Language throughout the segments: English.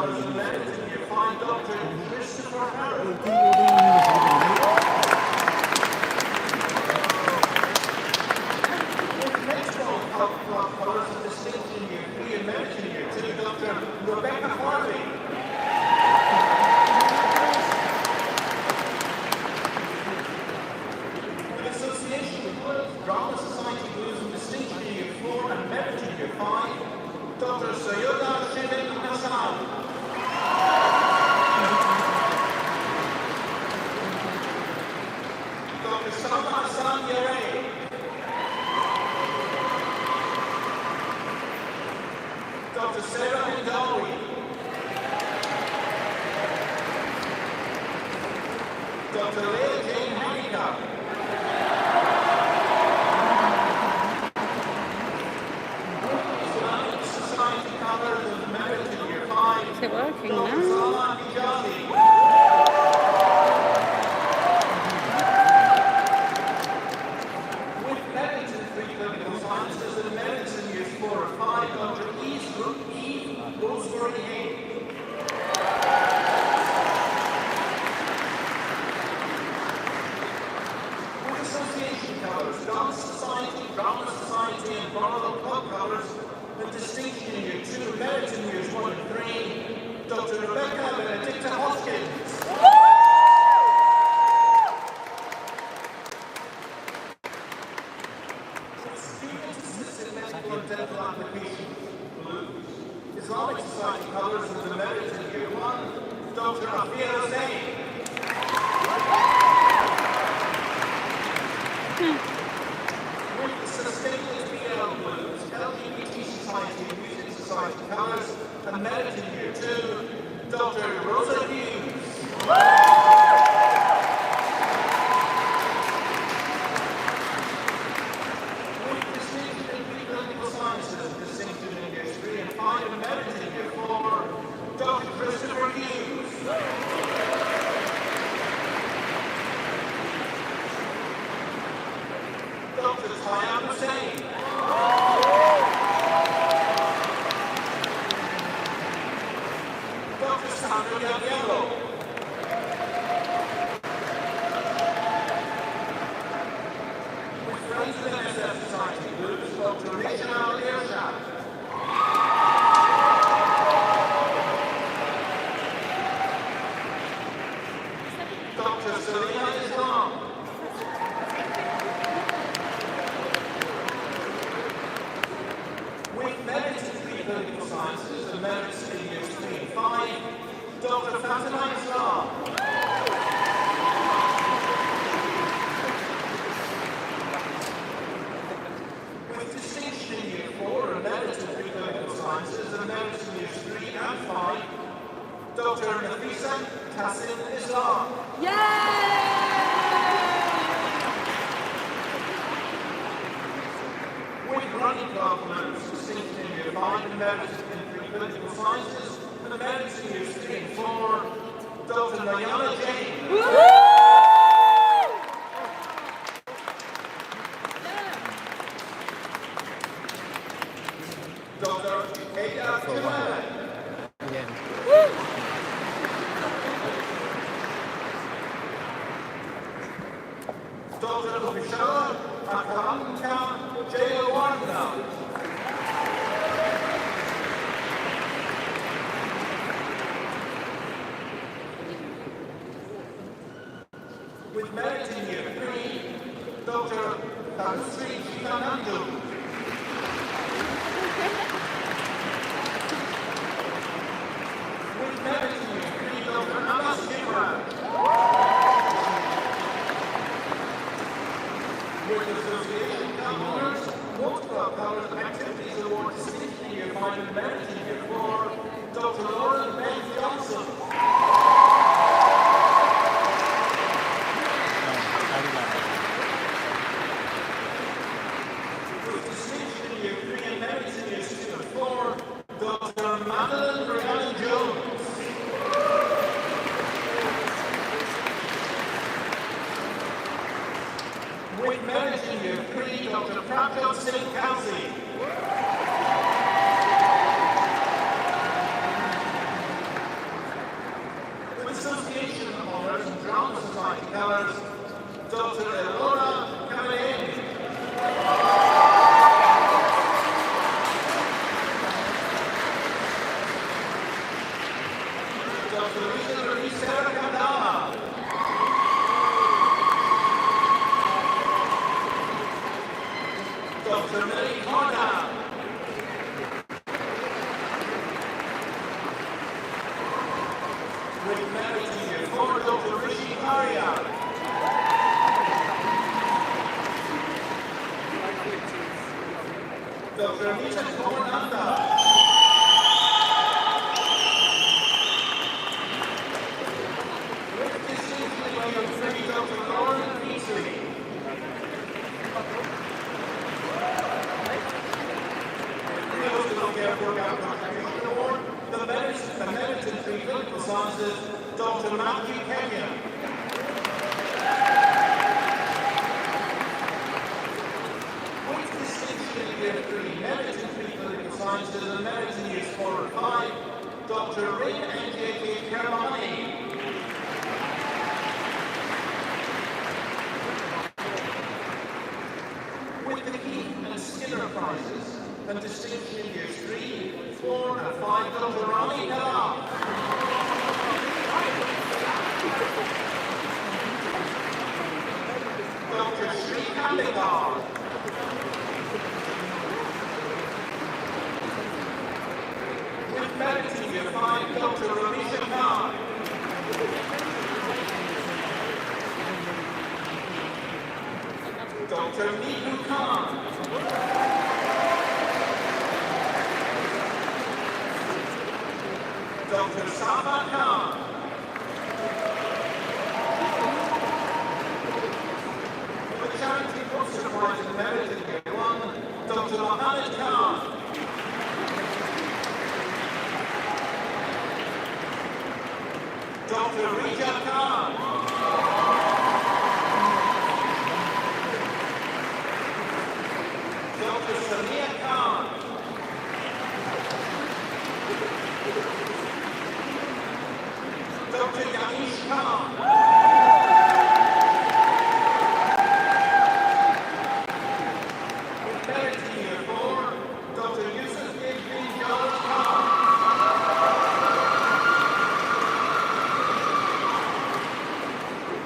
colours and merit in year 5, Dr. Christopher Harris. With next colours and distinction in year 3 and merit in year 2, Dr. Rebecca Harvey. Drama Society Blues and Distinction in Year 4 and Merit in Year 5, Dr. Sayoda Shirin Hassan. Dr. Salma Hassan Yare. Dr. Sarah Hindawi. Dr. Leah Jane Handicap. Is it working now? With merits in 3 clinical sciences and merits in years 4 or 5, Dr. Eve Rosemary Hay. With association colours, Drama Society and Barlow Club colours, and distinction in year 2, merit in years 1 and 3, Dr. Rebecca Benedicta Hoskins. Student-assisted medical and dental application, blues. Islamic Society colours and the merit in year 1, Dr. Afia Hussain. With the sustained BL blues, LGBT Society and Music Society colours, and merit in year 2, Dr. Rosa Hughes. With distinction in preclinical sciences, distinction in years 3 and 5, and merit in year 4, Dr. Christopher Hughes. Dr. Tayam Hussain. Dr. Sandra Gabriello. With Friends of NSF Society Blues, Dr. Rachel Irshad. Dr. Selina Islam. With merits in preclinical sciences and merits in years 3 and 5, Dr. Fatima Islam. With distinction in year 4 and merits in preclinical sciences and merits in years 3 and 5, Dr. Nafisa Tassim Islam. Yay! With running club members distinction in year 5 and merits in preclinical sciences and merits in years 3 and 4, Dr. Nayana Jain. Dr. Ada Kumar. Dr. Vishal Akaranka Jayawardena. With merit in year 3, Dr. Tanusri Chikanandu. With merit in year 3, Dr. Anas Shimran. With association honors, multiple powers and activities award distinction in year 5 and merit in year 4, Dr. Lauren Beth Johnson. With distinction in year 3 and merit in years 2 and 4, Dr. Madeline Rhiannon Jones. With merit in year 3, Dr. Prabhat Singh Kalsi. With merit in year 4, Dr. Rishi Arya. Dr. Anita Kaurnanda. With distinction in year 3, Dr. Lauren Peasley. The merit in clinical sciences, Dr. Matthew Kenyon. With distinction in year 3, merit in clinical sciences and merit in years 4 and 5, Dr. Rin N.J.K. Kermani. With the Keith and Skinner prizes and distinction in years 3, 4 and 5, Dr. Rani Kala. Dr. Sri Kandikar. With merit in year 5, Dr. Ramisha Khan. Dr. Niku Khan. Dr. Saba Khan. The charity Foster Prize in Merit in year 1, Dr. Mohammed Khan. Dr. Rija Khan. Dr. Samia Khan. Dr. Yanish Khan. With merit in year 4, Dr. Yusuf bin George Khan.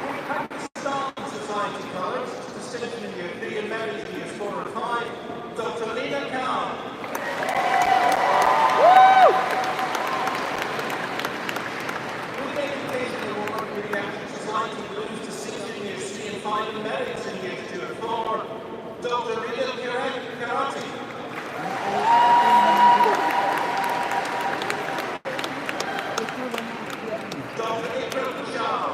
With Pakistan Society College, distinction in year 3 and merit in years 4 and 5, Dr. Lina Khan. With Education Award, Pediatric Society Blues distinction in years 3 and 5 and merits in years 2 and 4, Dr. Rita Karati. Dr. Ikram Kushal.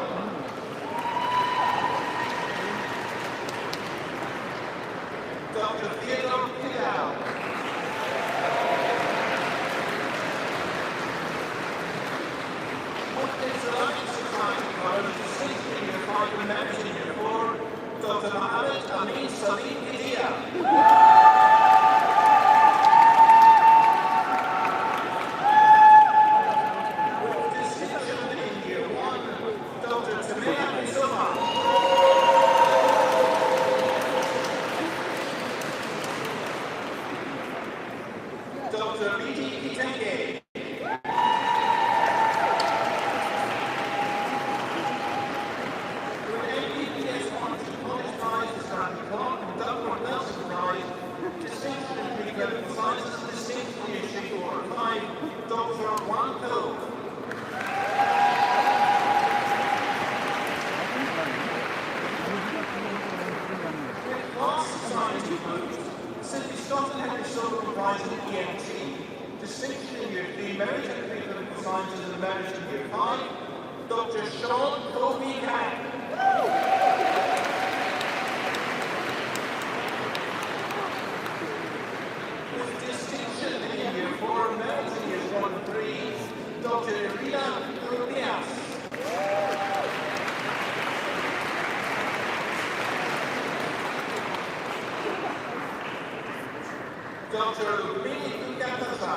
Dr. Theodore Kidal. With the Islamic Society College, distinction in year 5 and merit in year 4, Dr. Mohammed Amin Salim Idia. With distinction in year 1, Dr. Tamea Misuma. Dr. Viti Kitenge. With MPPS sponsored College Prize for Stanley Clark and Dr. Nelson Prize, distinction in preclinical sciences and distinction in year 4 and 5, Dr. Juan Cove. With Class Society Blues, Sidney Scott and Henry Silverman Prize in EMT, distinction in year 3, merit in preclinical sciences and merit in year 5, Dr. Sean Kobe Kang. With distinction in year 4, merit in years 1 and 3, Dr. Irina Rubias. Dr. Rubini Kukatasa.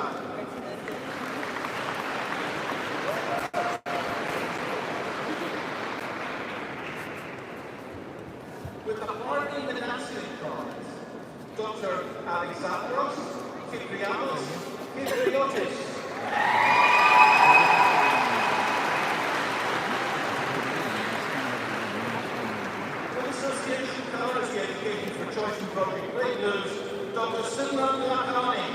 With the Harvey Monastic Prize, Dr. Alexandros Kyprianos Kypriotis. With Association Priority Education for Choice and Project Breakthroughs, Dr. Simran Lakhani.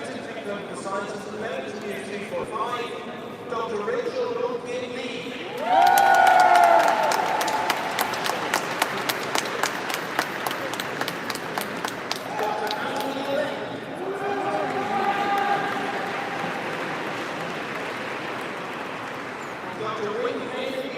Emeritus in Preclinical Sciences and Emeritus in Year 345, Dr. Rachel Logan Lee. Dr. Anthony Lynn. Dr. Wayne Haley.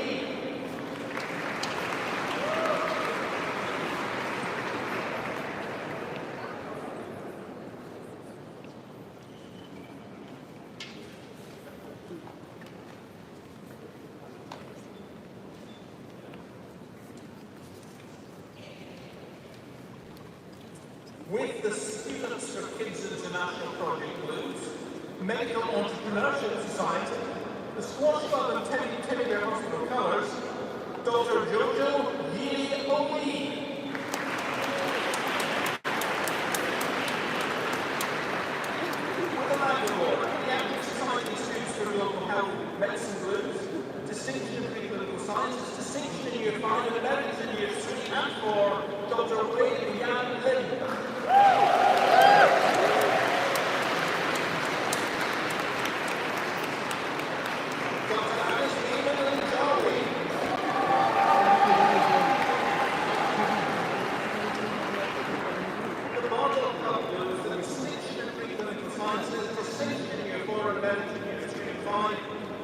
With the Students for Kids International Project Blues, Medical Entrepreneurship Society, the Squash Club and Teddy Bear Hospital Colours, Dr. Jojo Yili Owi. With the Land Award, the Active Society Students for Local Health Medicine Blues, Distinction in Preclinical Sciences, Distinction in Year 5 and Emeritus in Year 3 and 4, Dr. Wei Yan Lin.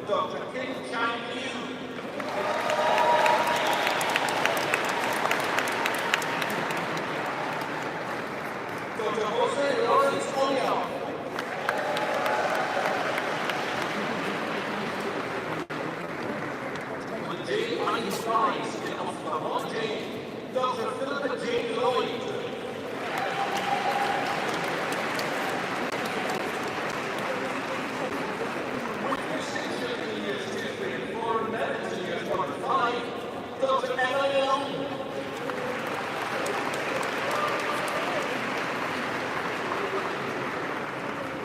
Dr. Kim Chang Liu. Dr. Jose Lawrence Onya. With J. Einstein in ophthalmology, Dr. Philippa J. Lloyd. Dr. Emily Long.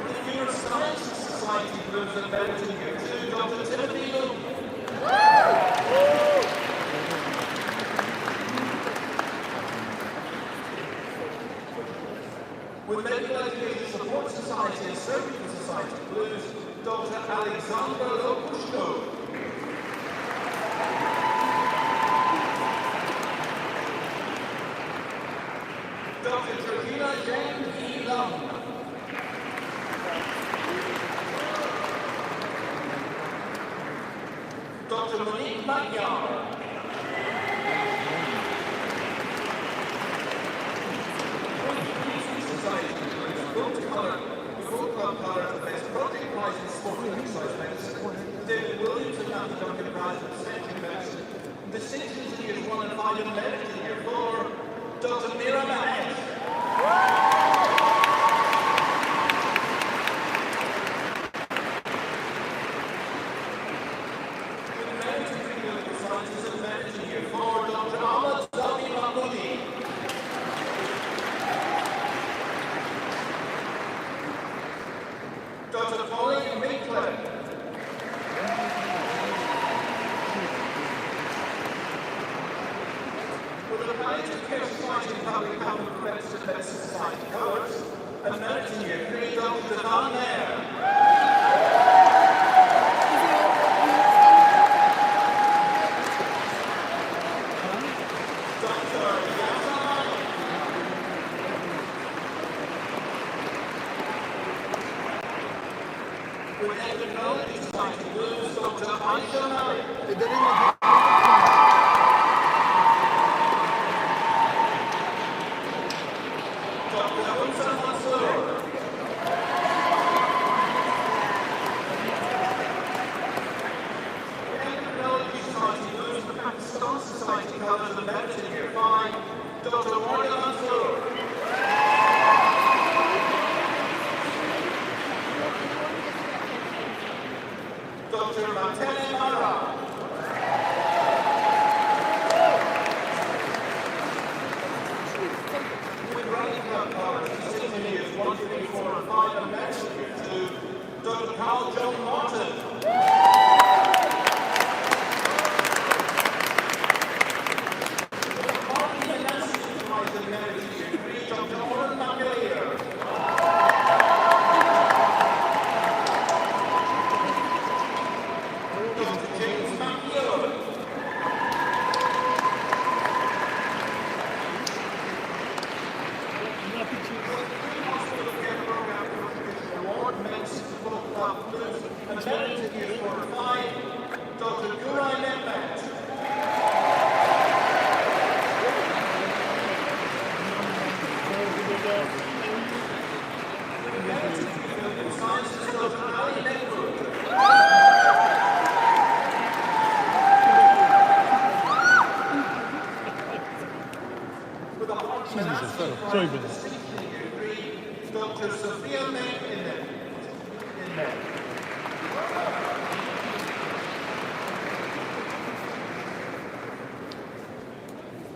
The Neuroscience Society Blues and Medicine Year 2, Dr. Timothy Long. With Medical Education Support Society and Surgical Society Blues, Dr. Alexander Lopushko. Dr. Georgina Zhang Yi Long. Dr. Monique Magyar. Society Gold Colour, the Gold Club Colour as the Best Project Prize in Sport and Exercise Medicine, David Williams and Matthew Duncan Prize in Extension Medicine, distinctions in Years 1 and 5 in Medicine in Year 4, Dr. Mira Mahesh. In Medicine in Clinical Sciences and Medicine Year 4, Dr. Ahmad Zami Mahmoudi. Dr. Pauline Minkler. With the Palliative Care Society and Public Health and Preventive Medicine Society Colours, and Medicine Year 3, Dr. Devan Nair. With Endocrinology Society Blues, Dr. Aisha Malik. Dr. Hunsan Mansour. With Endocrinology Society Blues, the Pakistan Society Colours and Medicine Year 5, Dr. Morgan Mansour. Dr. Matene Mara. With Running Club Colours, the Years 1, 3, 4, and 5, and Medicine Year 2, Dr. Carl John Martin. Martin and Nancy Prize in Medicine Year 3, Dr. Oren Macaleer. Club Blues and Medical Year 4 and 5, Dr. Gurai Netbat. Sciences, Dr. Ali Netwood. With a heart distinction in Year 3, Dr. Sophia May in there.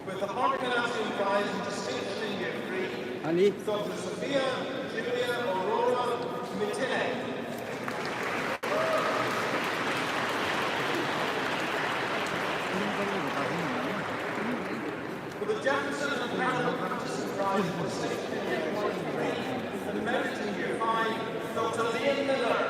With the Harvard Gymnasium Prize in Distinction in Year 3, Ali. Dr. Sophia Julia Aurora Mitine. With the Jefferson and Parallel Practicing Prize in Distinction in Year 1 and 3, and Merit in Year 5, Dr. Liam Miller.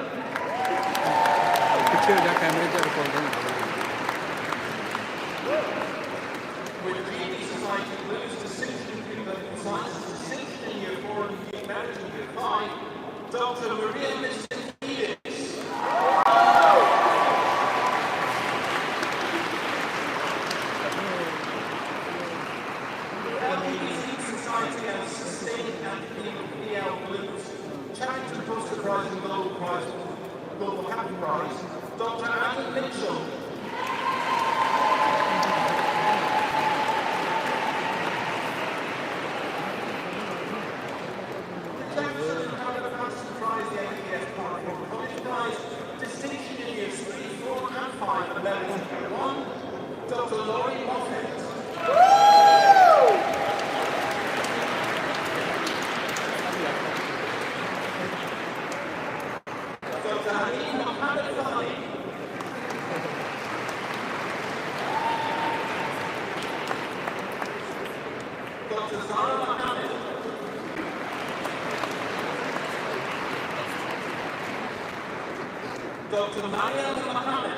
With GD Society Blues Distinction in Clinical Sciences Distinction in Year 4 and Merit in Year 5, Dr. Maria Mistinidis. LGBT Society and Sustained and Blues Charrington Poster Prize and Global Happy Prize, Dr. Adam Mitchell. Distinction in Years 3, 4 and 5, American Year 1, Dr. Laurie Moffat. Dr. Hamid Mohammed Fali. Dr. Zara Mohammed. Dr. Mariam Mohammed.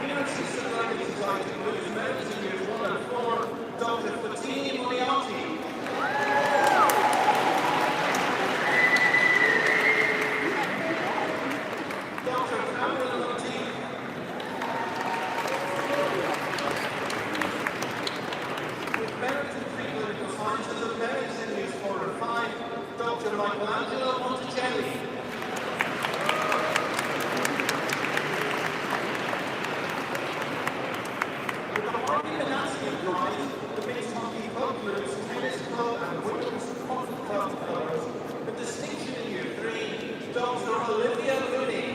University Society Blues Merit in Years 1 and 4, Dr. Fatini Moriarty. Dr. Cameron Latif. With Merit in Preclinical Sciences and Merit in Years 4 and 5, Dr. Michelangelo Monticelli. With the Harvey Manasky Prize, the Mixed Hockey Club Blues, Tennis Club and Women's Hockey Club Colors, the Distinction in Year 3, Dr. Olivia Rooney.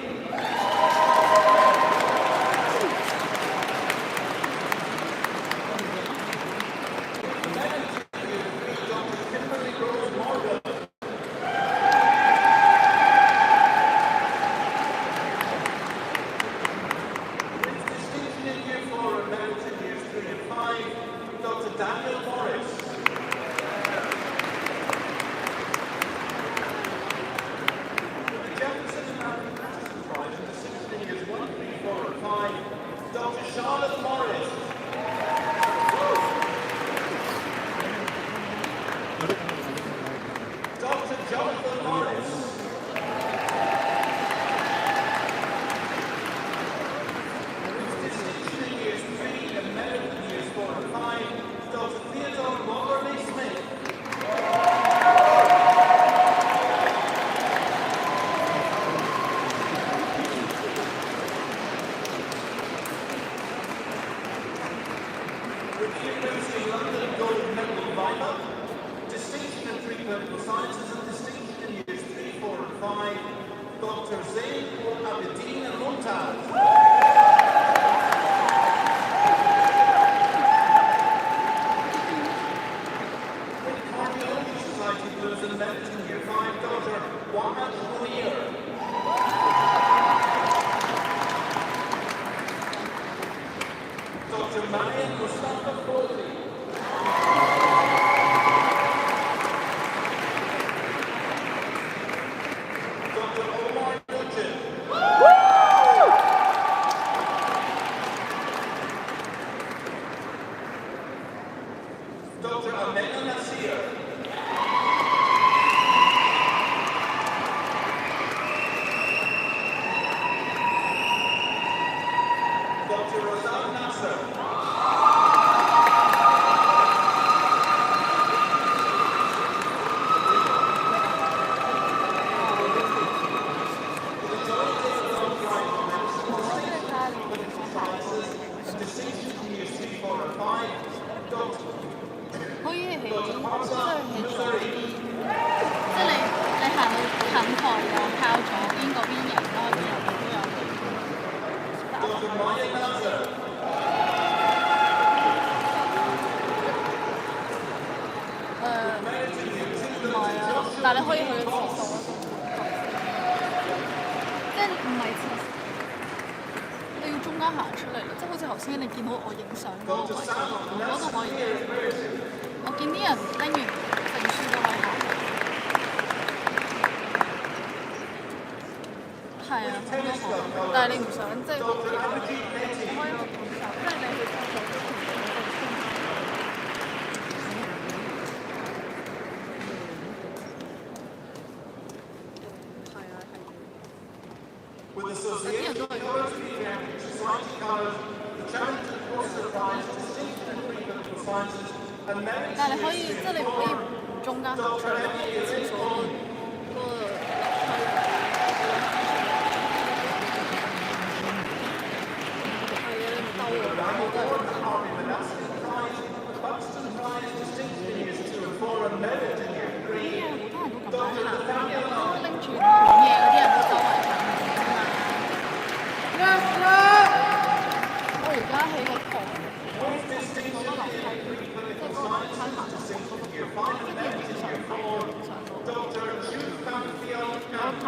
Dr. Daniel Morris. The Jefferson American Practicing Prize in Distinction in Years 1, 3, 4 and 5, Dr. Charlotte Morris. Dr. Jonathan Morris. Distinction in Years 3 and Merit in Years 4 and 5, Dr. Theodore Montgomery Smith. With the University of London Gold Medal Viva, Distinction in Preclinical Sciences and Distinction in Years 3, 4 and 5, Dr. Zain Abedin Mumtaz. Blues and Merit in Year 5, Dr. Wahad Munir. Dr. Mariam Mustafa Fawzi. Dr. Omar Nugent. Dr. 可以起，即係起左邊，即係你行到近台又靠左邊嗰邊人多啲，都有。唔係啊，但係你可以去到廁所，即係唔係廁所，你要中間行出嚟咯，即係好似頭先你見到我影相嗰個位嗰度可以。我見啲人拎完證書都可以行。係啊，咁都好，但係你唔想即係可以學短手，即係你去廁所之前你就清楚。係啊，係。有啲人都係咁。但係你可以，即係你可以中間行出嚟廁所嗰個係啊，你唔兜喎，我都係。好多人都咁樣行，拎住本嘢嗰啲人都周圍行㗎嘛。我而家喺個旁，我覺得樓梯。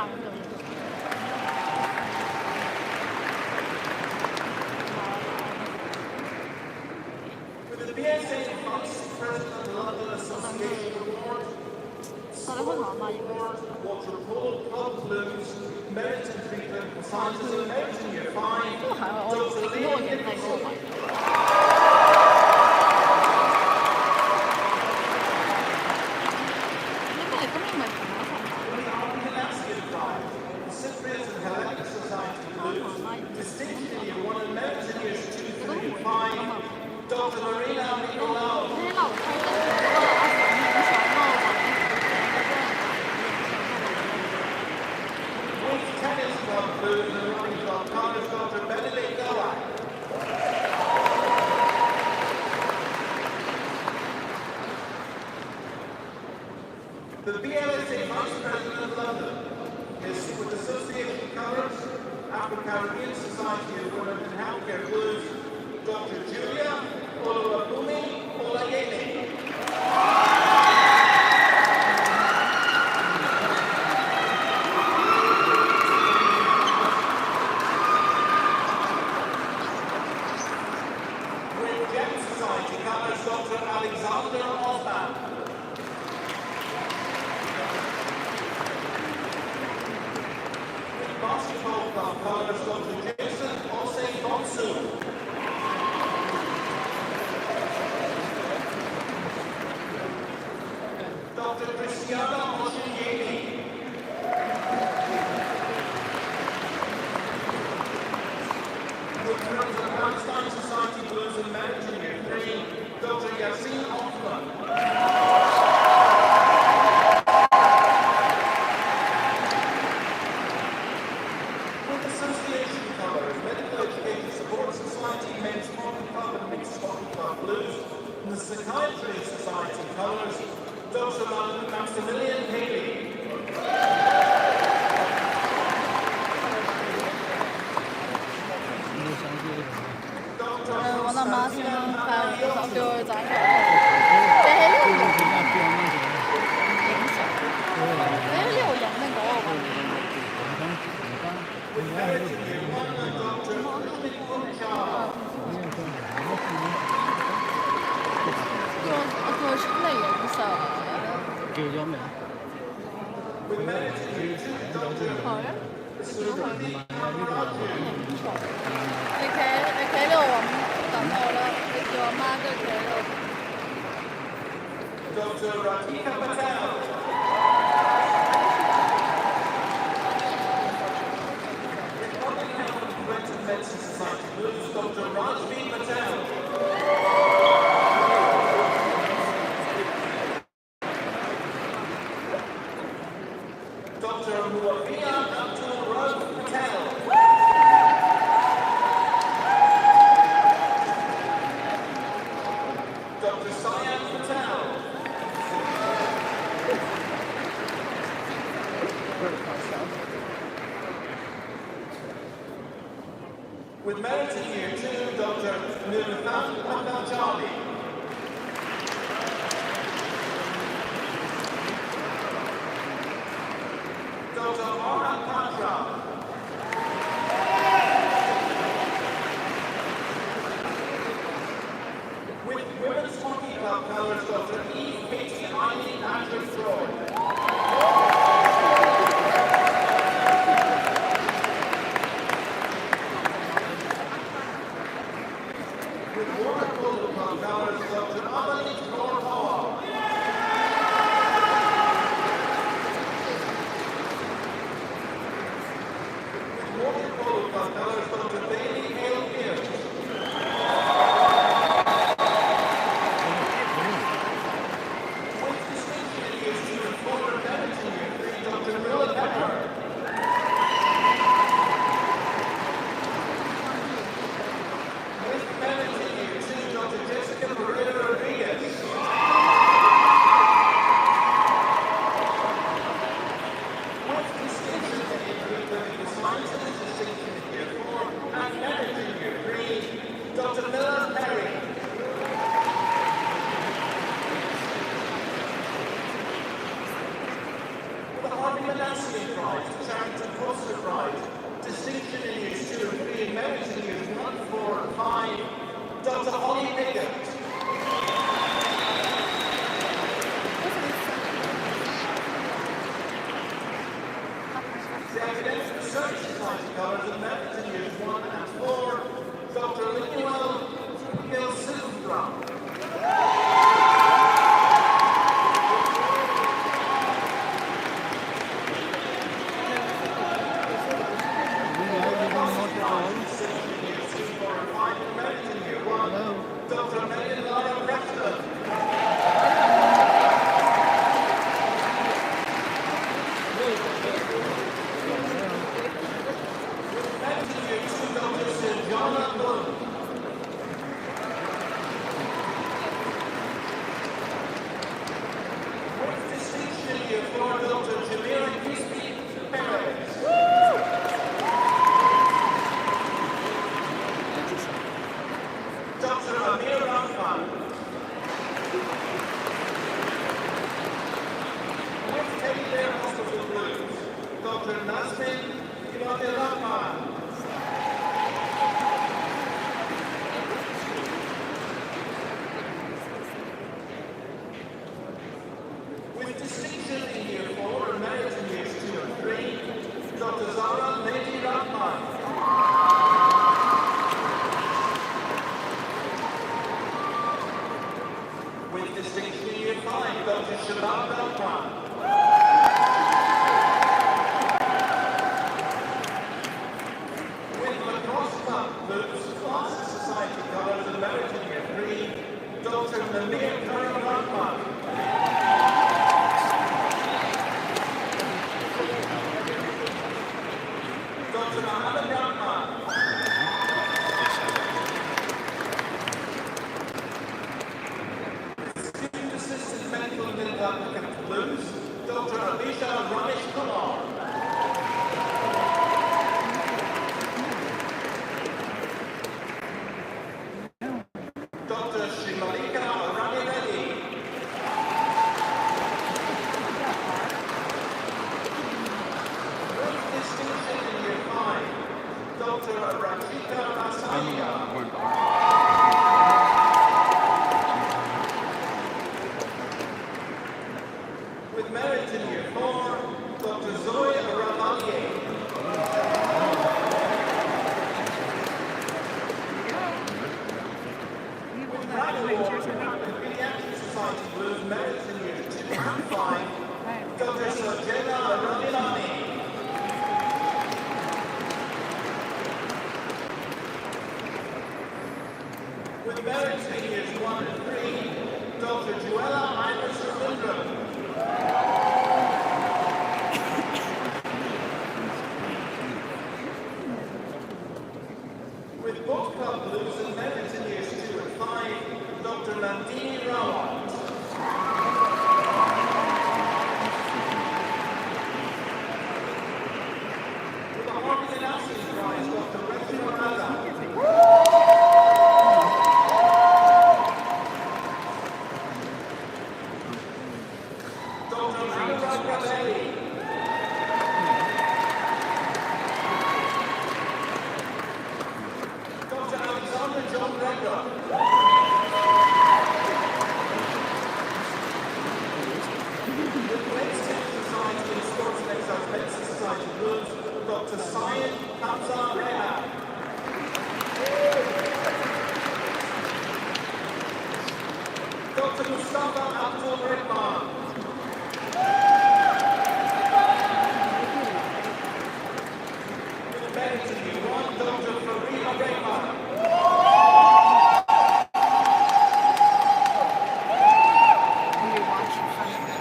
The BLSA Vice President of London is with Association Colours, Afro-Caribbean Society of Women in Healthcare Blues, Dr. Julia Oluwabumi Olayemi. With Gem Society Colours, Dr. Alexander Osman. Basketball Club Colours, Dr. Jason Osei Bonsu. Dr. Cristiana Oshinyemi. With Friends of Palestine Society Blues and Managing Year 3, Dr. Yassine Hoffman. The Psychiatry Society Colours, Dr. Maximilian Haley.我阿媽先係叫佢仔佢。影相。你喺呢度影定嗰個位？我叫佢出嚟影相。叫咗未？係啊。你企喺呢度等我啦，你叫阿媽跟住企喺度。Dr. Radhika Patel. Republic Health and Preventive Medicine Society Blues, Dr. Rajvi Patel. Dr. Muawia Abdul Rauf Patel. Dr. Sayan Patel. With merit in Year 2, Dr. Nurhan Abdul-Jali. Dr. Orhan Patra. With Women's Hockey Club colours, Dr. Eve Katie Eileen Andrew Freud. With Water Polo Club colours, Dr. Amalit Kaur. With Water Polo Club colours, Dr. Bailey Hale Pierce. With distinction in Years 2 and 4 and merit in Year 3, Dr. Willa Pepper. With merit in Year 2, Dr. Jessica Pereira Rodriguez. With distinction in Year 3, Clinical Sciences, distinction in Year 4, and merit in Year 3, Dr. Miller Perry. With the Harvey Manassian Prize, the Charrington Foster Prize, distinction in Years 2 and 3, and merit in Years 1, 4, and 5, Dr. Holly Piggott. The Academic Research Society colours and merit in Years 1 and 4, Dr. Linuel Gil-Silvram. Dr. Megan Lara Preston. Dr. Sirjana Lund. With distinction Year 4, Dr. Jamira Crispy Perez. Dr. Amir Rahman. With Teddy Bear Hospital Blues, Dr. Nasmin Ibadil Rahman. With distinction in Year 4 and merit in Years 2 and 3, Dr. Zara Mehdi Rahman. With distinction in Year 5, Dr. Shabab Rahman. With Lacrosse Club Blues, Class Society colours and merit in Year 3, Dr. Namir Karim Rahman. Dr. Mohammed Rahman. Student Assistant Medical Middle Applicant Blues, Dr. Abhisha Ramesh Kumar. Dr. Shimalika Rani Reddy. With distinction in Year 5, Dr. Rachika Asaya. With merit in Year 4, Dr. Zoe Ramalier. With Brad Award, the Pediatric Society Blues merit merit in years 2 and 5, Dr. Sajela Ravilani. With merit in years 1 and 3, Dr. Joella Iris Ravindran. With both club blues and merit in years 2 and 5, Dr. Nandini Rawat. With the Harvey and Ashley Prize, Dr. Rachel Arada. Dr. Anurag Ravelli. Dr. Alexander John Gregor. With Medicine Society and Sports and Exercise Medicine Society Blues, Dr. Syed Hamza Rehab. Dr. Mustafa Abdul Rahman. With merit in year 1, Dr. Farina Rahman.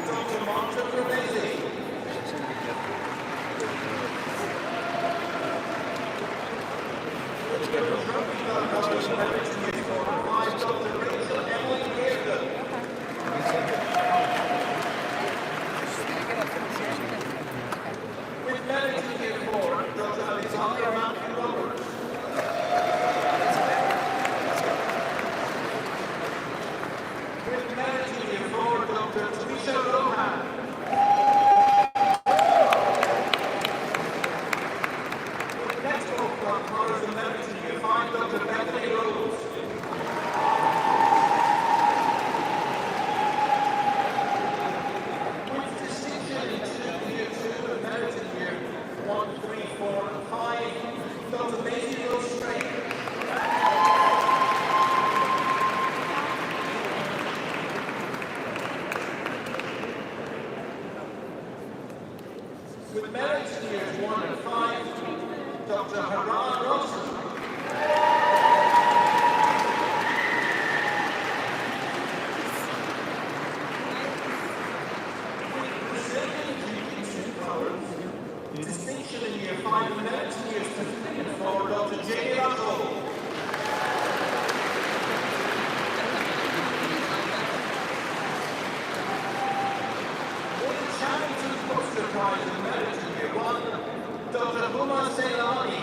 Dr. Marta Gravesi. With Rugby Club Colours, merit in years 4 and 5, Dr. Rachel Emily Reardon. With merit in year 4, Dr. Alexander Matthew Roberts. With merit in year 4, Dr. Tamisha Rohan. With netball club colours and merit in year 5, Dr. Bethany Rose. With distinction in year 2 and merit in year 1, 3, 4, and 5, Dr. Maisie Rose Strayer. With merit in years 1 and 5, Dr. Haran Rosen. With Brazilian Jiu-Jitsu colours, distinction in year 5 and merit in years 3 and 4, Dr. J. Russell. With the Charrington Poster Prize in merit in year 1, Dr. Huma Seilani.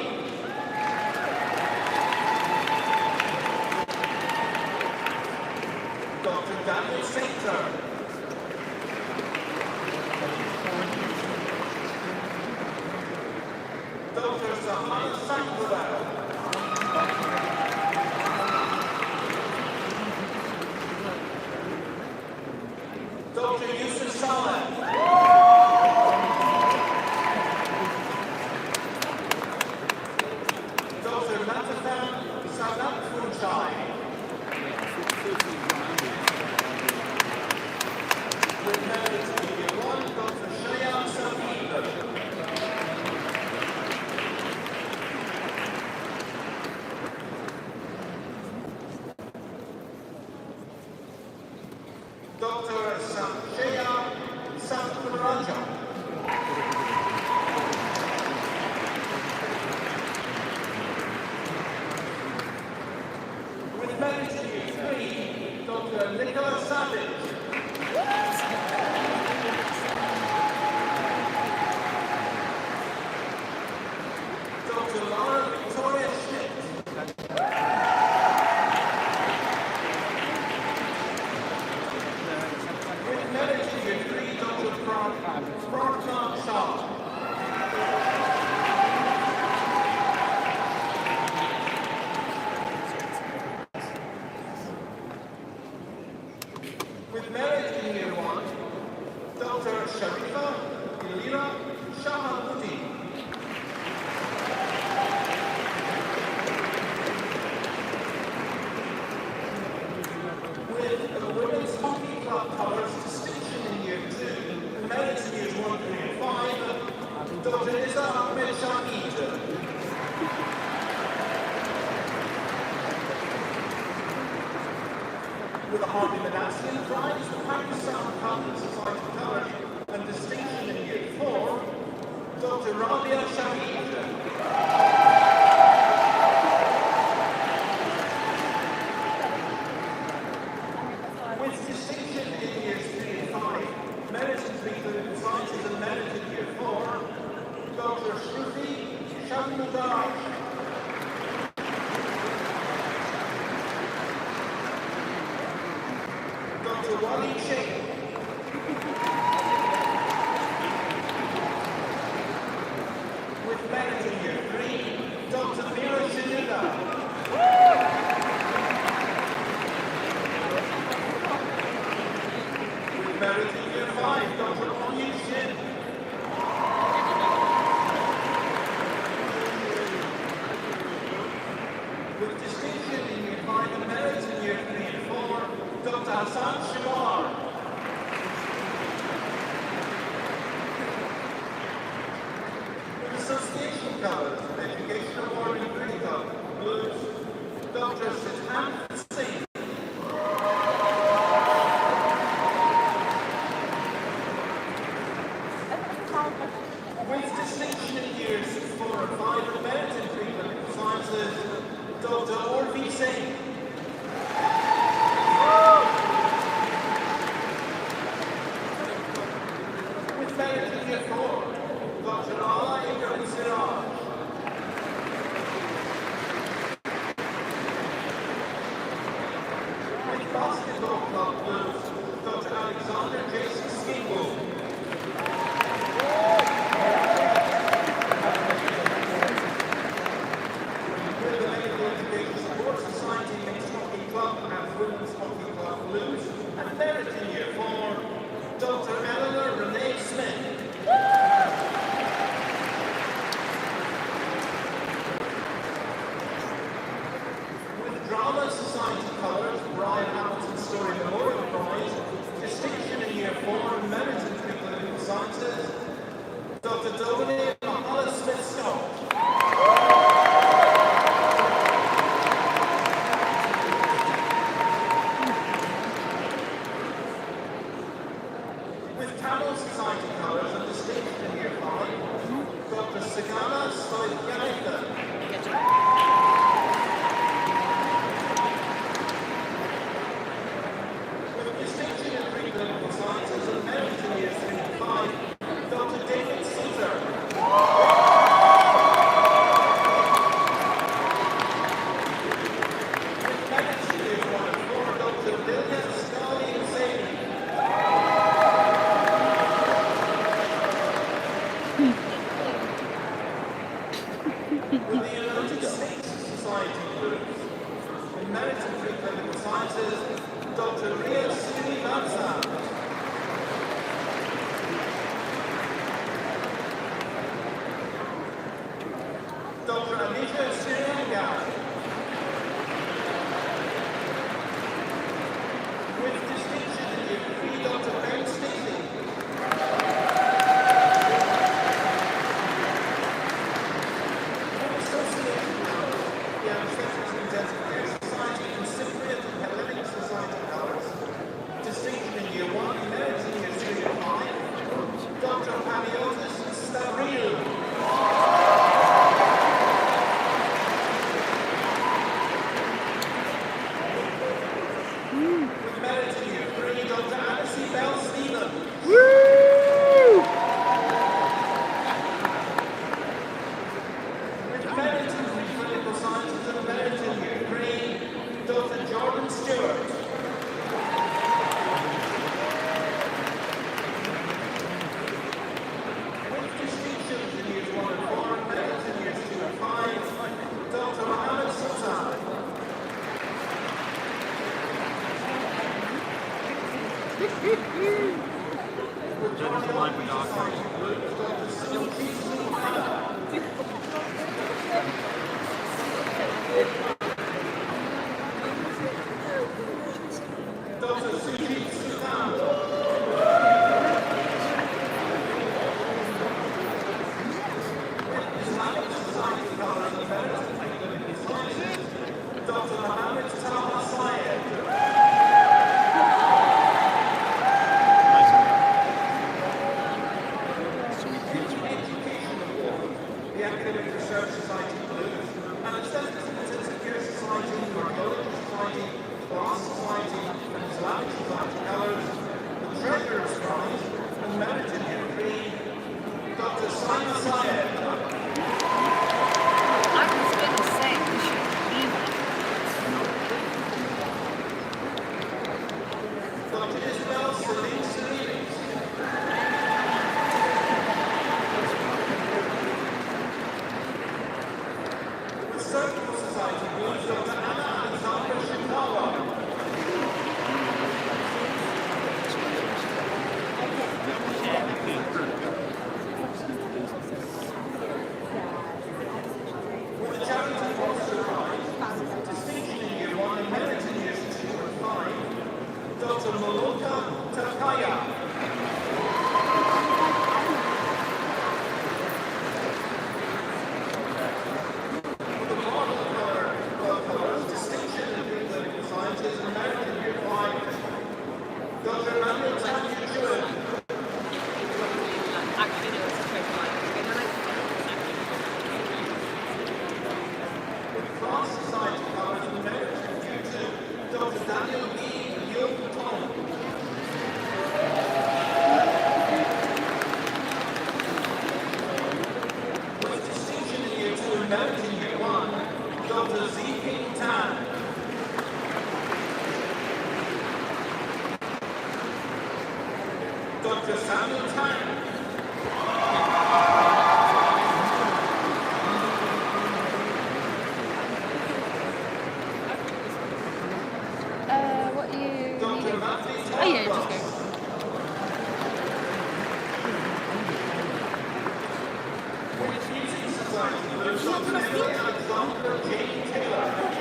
Dr. Daniel Sainter. Dr. Sahana Sakura. Dr. Yusuf Saleh. Dr. Natafan Sadat Funchai. With merit in year 1, Dr. Shayan Safid. Dr. Sanjaya Sankaraja. With merit in year 3, Dr. Nicola Savage. Dr. Laura Victoria Schmidt. With merit in year 3, Dr. Pratna Shah. With merit in year 1, Dr. Sharifa Ilira Shahabuddin. With the Women's Hockey Club colours Prize for Pakistan Common Society Colours and Distinction in Year 4, Dr. Rabia Shahid. With distinction in Years 3 and 5, Merit in Clinical Sciences and Merit in Year 4, Dr. Shruti Shamudar. Dr. Wali Sheikh. With Merit in Year 3, Dr. Mira Geneva. With Merit in Year 5, Dr. Onyi Shin. With distinction in Year 5 and Merit in Year 3 and 4, Dr. Hassan Shimar. With Association Colours and Education Award in Critical Blues, Dr. Siddhant Singh. With distinction in Years 4 and 5 and Merit in Clinical Sciences, Dr. Orvi Singh. With Merit in Year 4, Dr. Ala Ibrahim Siraj. With Basketball Club Blues, Dr. Alexander Jason Skingle. With the Medical Education Support Society Mixed Hockey Club and Women's Hockey Club Blues, and Merit in Year 4, Dr. Eleanor Renee Smith. With Drama Society Colours, Brian Hamilton Story Memorial Prize, Distinction in Year 4, Merit in Clinical Sciences, Dr. Dominic Mahala Smith Scott. With Tamil Society Colours and Distinction in Year 5, Dr. Sagana Soityaitha. With distinction in Preclinical Sciences and Merit in Years 3 and 5, Dr. David Caesar. With Merit in Years 1 and 4, Dr. Dilya Scali Hussaini. With the United States Society Blues. In Merit in Preclinical Sciences, Dr. Ria Srinivasan. Dr. Anita Srirangan. With distinction in Year 3, Dr. Ben Stacy. With Association Colours, the Ancestors and Intensive Care Society and Cypriot and Hellenic Society Colours. Distinction in Year 1, Merit in Year 3 and 5, Dr. Paniotis Stavriou. With Merit in Year 3, Dr. Annecy Bell Stevens. With Merit in Preclinical Sciences and Merit in Year 3, Dr. Jordan Stewart. With distinctions in Years 1 and 4 and Merit in Years 2 and 5, Dr. Mohammed Sultan. With Cardiology Society Blues, Dr. Suji Suhana. Dr. Suji Suhana. With Islamic Society Colours and Merit in Clinical Sciences, Dr. Mohammed Taha Syed. Dr. Samuel Tang. What are you Dr. needing? Matthew Oh yeah, just go. Refusing Society Blues, Dr. Emily Alexander J. Taylor.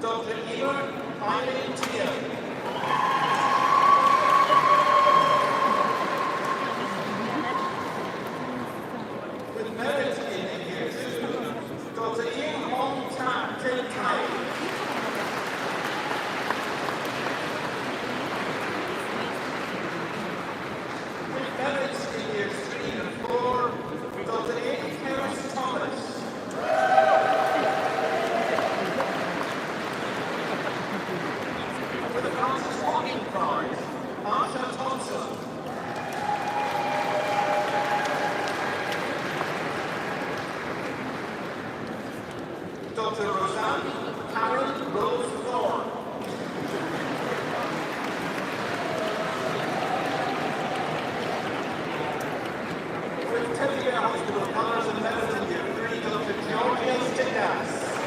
Dr. Eber Eileen Tia. With merit in year 2, Dr. Ian Hong Tan Tin Tai. With merit in years 3 and 4, Dr. Ian Harris Thomas. With the Francis Hawking Prize, Marsha Thompson. Dr. Roseanne Karen Rose Thorne. With Teddy Bear Hospital Colours and Medicine Year 3, Dr. Georgia Stickas.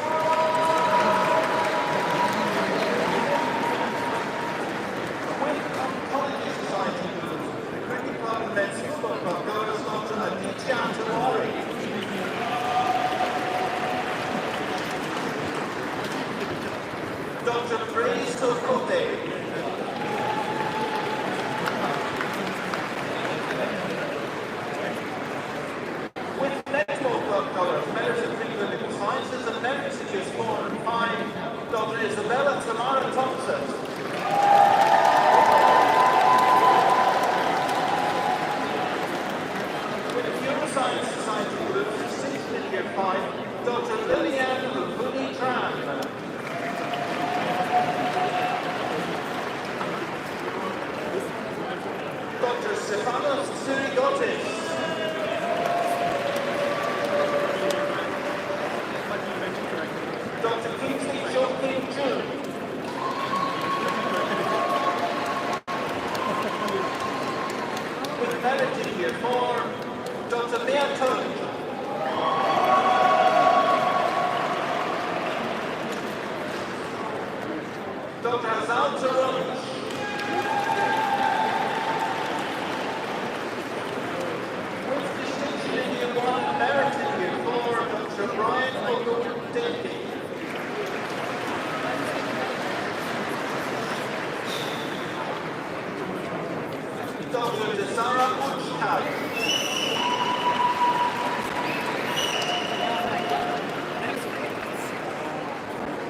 With Oncology Society Blues, the Cricket Club and Men's Football Club goes Dr. Aditya Tamari. Dr. Praise Sokote. With Netball Club Colours, Medicine Clinical Sciences and Messages 4 and 5, Dr. Isabella Tamara Thompson. With Neuroscience Society Blues, 6th in Year 5, Dr. Lillian Lupuni Tran. Dr. Stefanos Tsirigotis. Dr. Kingsley Joaquin June. With merit in Year 4, Dr. Mia Tunj. Dr. Azal Tarunch. With distinction in Year 1, merit in Year 4, Dr. Brian Ogundepi. Dr. Desara Uchkai.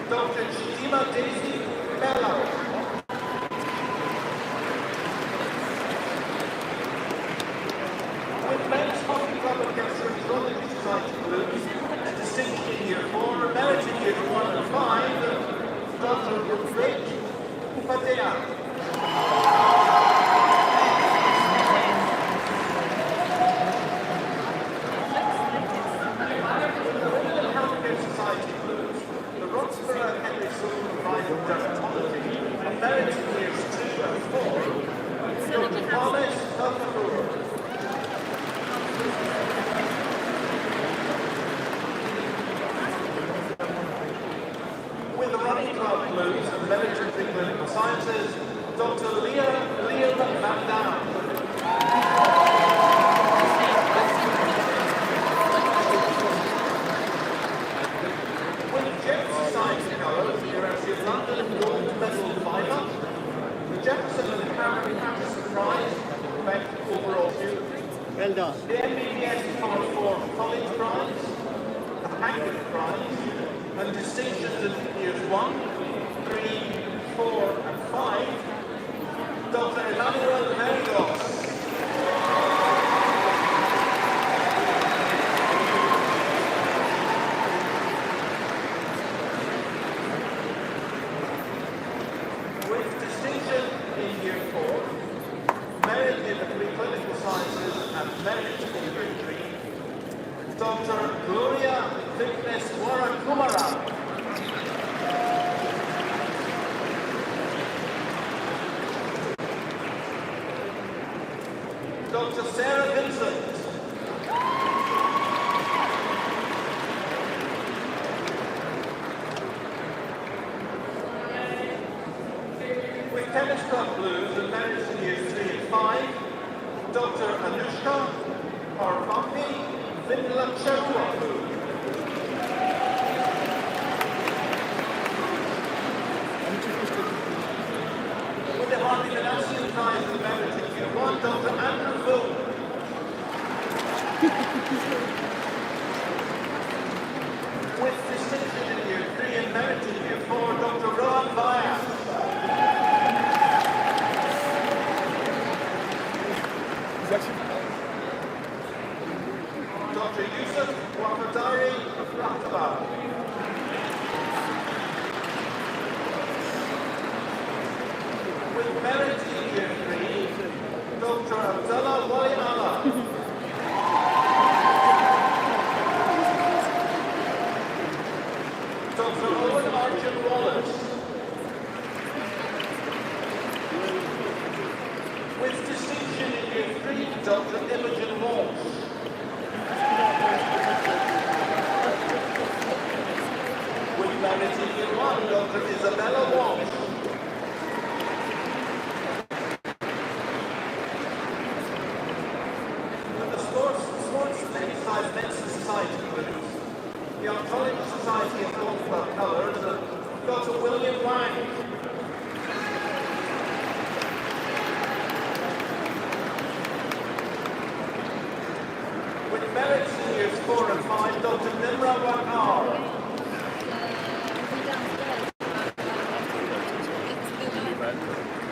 Dr. Chidima Daisy Mello. With Men's Hockey Club and Gastroenterology Society Blues, a distinction in Year 4, merit in Year 1 and 5, Dr. Rupert Upadhyaya. Healthcare Society Blues, the Roxborough Henry Sullivan Prize of Dermatology, and merit in Years 2 and 4, Dr. Thomas Tucker. With the Running Club Blues and merit in Clinical Sciences, Dr. Liam Van Dam. With the Jeff Society Colours, the University of London Gold Medal Final, the Jefferson and Harry Patterson Prize, Bank Overall Youth, Well done. the MBBS Power 4 College Prize, the Hackett Prize, and distinctions in Years 1, 3, 4, and 5, Dr. Emmanuel Merigos. With distinction in Year 4, merit in the preclinical sciences and merit in Year 3, Dr. Gloria Thickness Warakumara. Dr. Sarah Vincent. With Tennis Club Blues and Merits in Years 3 and 5, Dr. Anushka Parvampi Vindlacherwapu. With the Harvey Manasian Prize in Merit in Year 1, Dr. Andrew Fulton. With distinction in Year 3 and Merit in Year 4, Dr. Rohan Vyas. Dr. Yusuf Wafadari Rahtaba. With merit in Year 3, Dr. Abdullah Wali Allah. Dr. Owen Arjun Wallace. With distinction in Year 3, Dr. Imogen Walsh. With merit in Year 1, Dr. Isabella Walsh. With the Sports and Exercise Medicine Society Blues, the Oncology Society and Golf Club Colours, Dr. William Wang. With merits in Years 4 and 5, Dr. Nimra Wakar.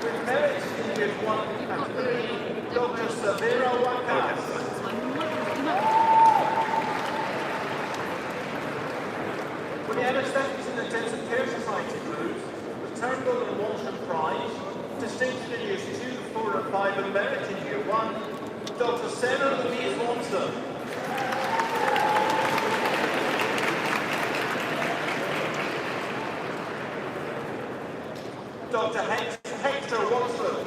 With merits in Years 1 and 3, Dr. Savera Wakas. With the Anesthetics and Intensive Care Society Blues, the Turnbull and Walsham Prize, distinction in Years 2, 4 and 5 and merit in Year 1, Dr. Sarah Louise Watson. Dr. Hector Watson.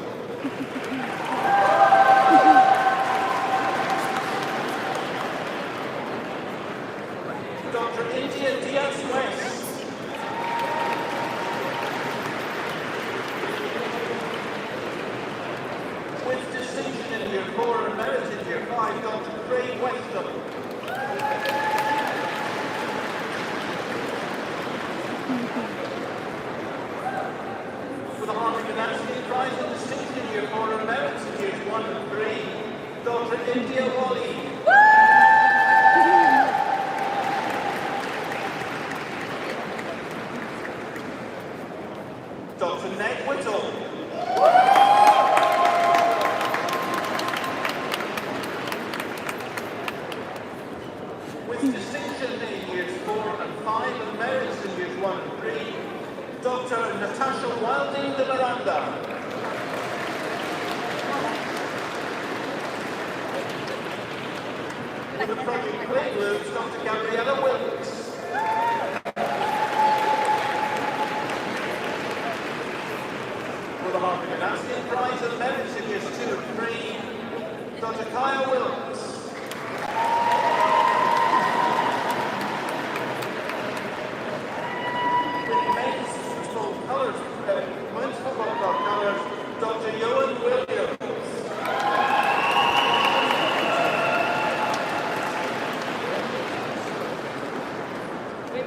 Dr. India Diaz West. With distinction in Year 4 and merit in Year 5, Dr. Craig Weston. With the Harvey Manasian Prize in distinction in Year 4 and merit in Years 1 and 3, Dr. India Wally. Dr. Ned Whittle. With distinction in Years 4 and 5 and merits in Years 1 and 3, Dr. Natasha Wilding de Miranda. With the Project Play Blues, Dr. Gabriella Wilkes. With the Harvey Manasian Prize and merits in Years 2 and 3, Dr. Kaya Wilkes. Men's Football Club Colours, Dr. Ewan Williams.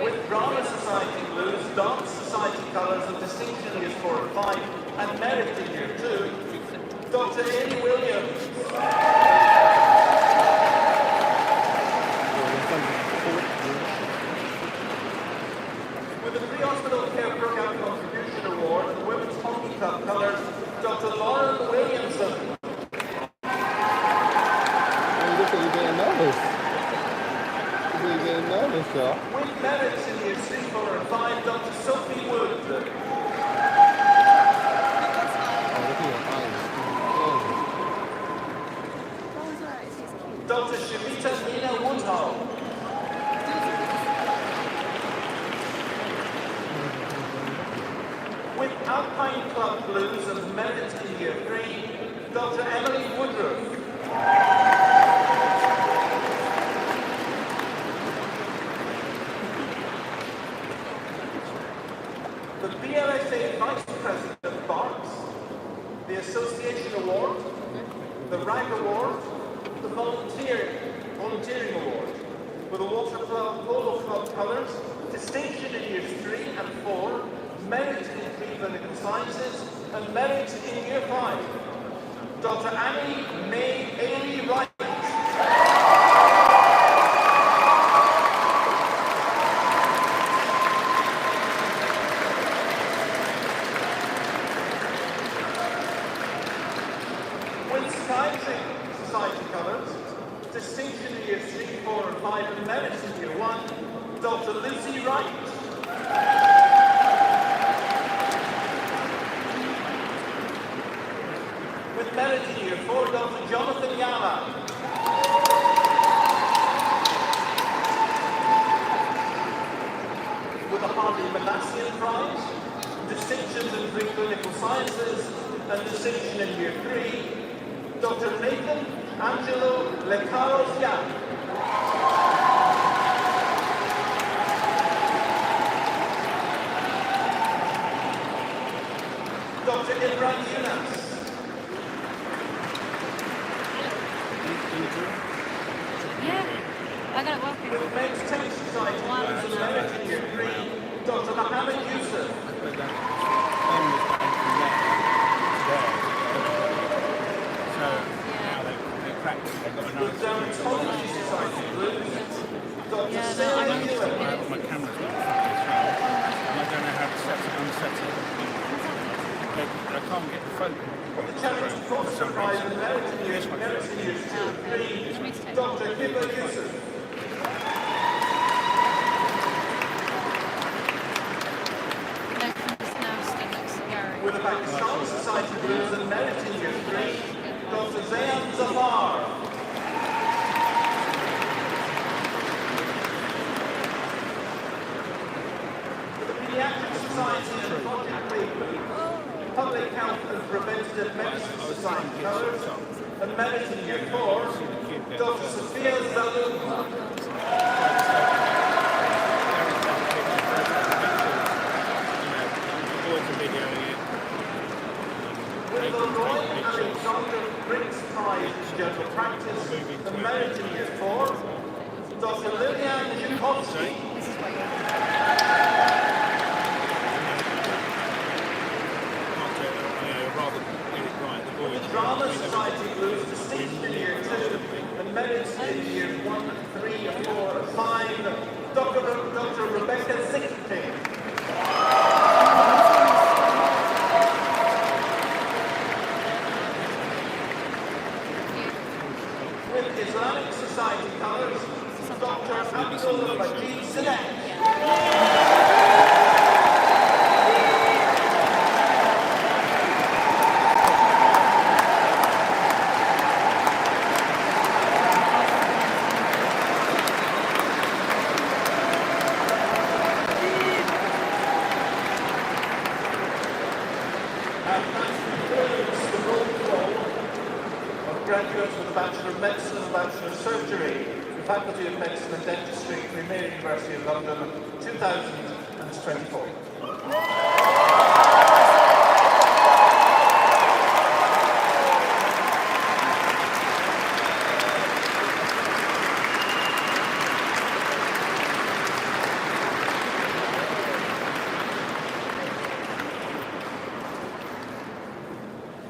With Drama Society Blues, Dance Society Colours and distinction Years 4 and 5, and merit in Year 2, Dr. Eddie Williams. With the Pre-Hospital Care Programme Contribution Award and the Women's Hockey Club Colours, Dr. Lauren Williamson. You're getting nervous. You're getting nervous, y'all. With merits in Years 3, 4 and 5, Dr. Sophie Wood. Oh, look at your eyes. Dr. Shavita Nina Woodhull. With Alpine Club Blues and merit in Year 3, Dr. Emily Woodruff. The BLSA Vice President Box, the Association Award, the RAG Award, the Volunteering Award, with the Water Polo Club colours, distinction in years 3 and 4, merit in pre-clinical sciences, and merit in year 5. Dr. Annie May Ailey Wright. With Psychiatry Society colours, distinction in years 3, 4 and 5, and merit in year 1, Dr. Lucy Wright. With merit in year 4, Dr. Jonathan Yala. With the Harvey Manassian Prize, distinctions in preclinical sciences, and distinction in year 3, Dr. Nathan Angelo Lecaros Yang. Dr. Imran Yunus. Yeah, I got it working. With Men's Tennis Society Blues and merit in year 3, Dr. Mohammed Yusuf. With Dermatology Society Blues, Dr. Sarah Hewitt. My camera's not fucking strong, and I don't know how to set it, unset it. I can't get the focus. The Charity Foster Prize and merit in years 2 and 3, Dr. Hiba Yusuf. With the Pakistan Society Blues and merit in year 3, Dr. Zayan Zafar. With the Pediatric Society and Project Baby, Public Health and Preventative Medicine Society colours, and merit in year 4, Dr. Sophia Zalou. With the Royal Alexander Briggs Prize in General Practice, and merit in year 4, Dr. Lilian Zhukovsky. With Drama Society Blues, distinction in year 2, and merit in year 1, 3, 4, and 5, Dr. Rebecca Zickting. With Islamic Society colours, Dr. Abdul Majid Sinek. Graduates with a Bachelor of Medicine and Bachelor of Surgery, the Faculty of Medicine and Dentistry, Premier University of London, 2024.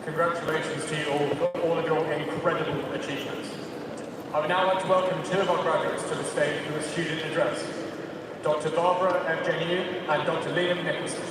Congratulations to you all for all of your incredible achievements. I would now like to welcome 2 of our graduates to the stage for the student address, Dr. Barbara Evgeniu and Dr. Liam Nicholson.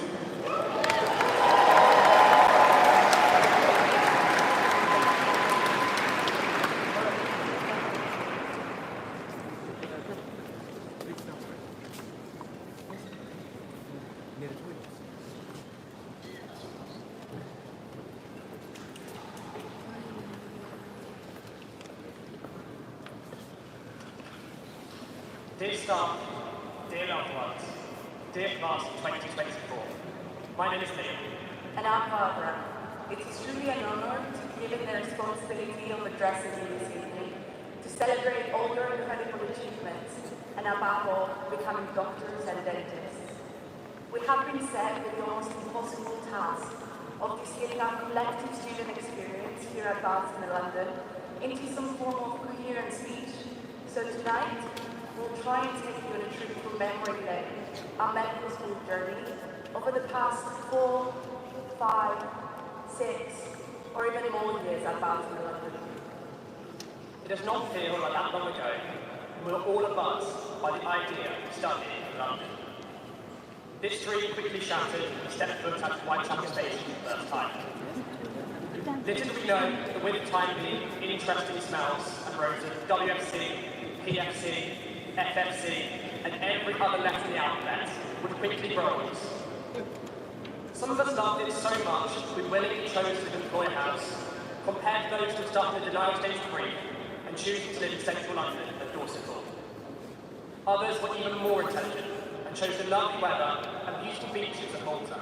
Dear staff, dear loved ones, dear class of 2024, my name is Liam. And I'm Barbara. it is truly an honor to be given the responsibility of addressing you this evening, to celebrate all your incredible achievements, and above all, becoming doctors and dentists. We have been set with the almost impossible task of distilling our collective student experience here at Barton in London into some form of coherent speech. So tonight, we'll try and take you on a trip through memory lane, our medical school journey, over the past 4, 5, 6, or even more years at Barton in London. It does not feel like that long ago when we were all advanced by the idea of studying in London. This dream quickly shattered when we stepped foot at Whitechapel Station for the first time. Little did we know that with time the interesting smells and rows of WFC, PFC, FFC, and every other letter in the alphabet would quickly grow on us. Some of us loved it so much we willingly chose to employ a house, compared to those who stuck in the denial stage of grief and choosing to live in central London at Dorset Hall. Others were even more intelligent and chose the lovely weather and beautiful beaches of Malta.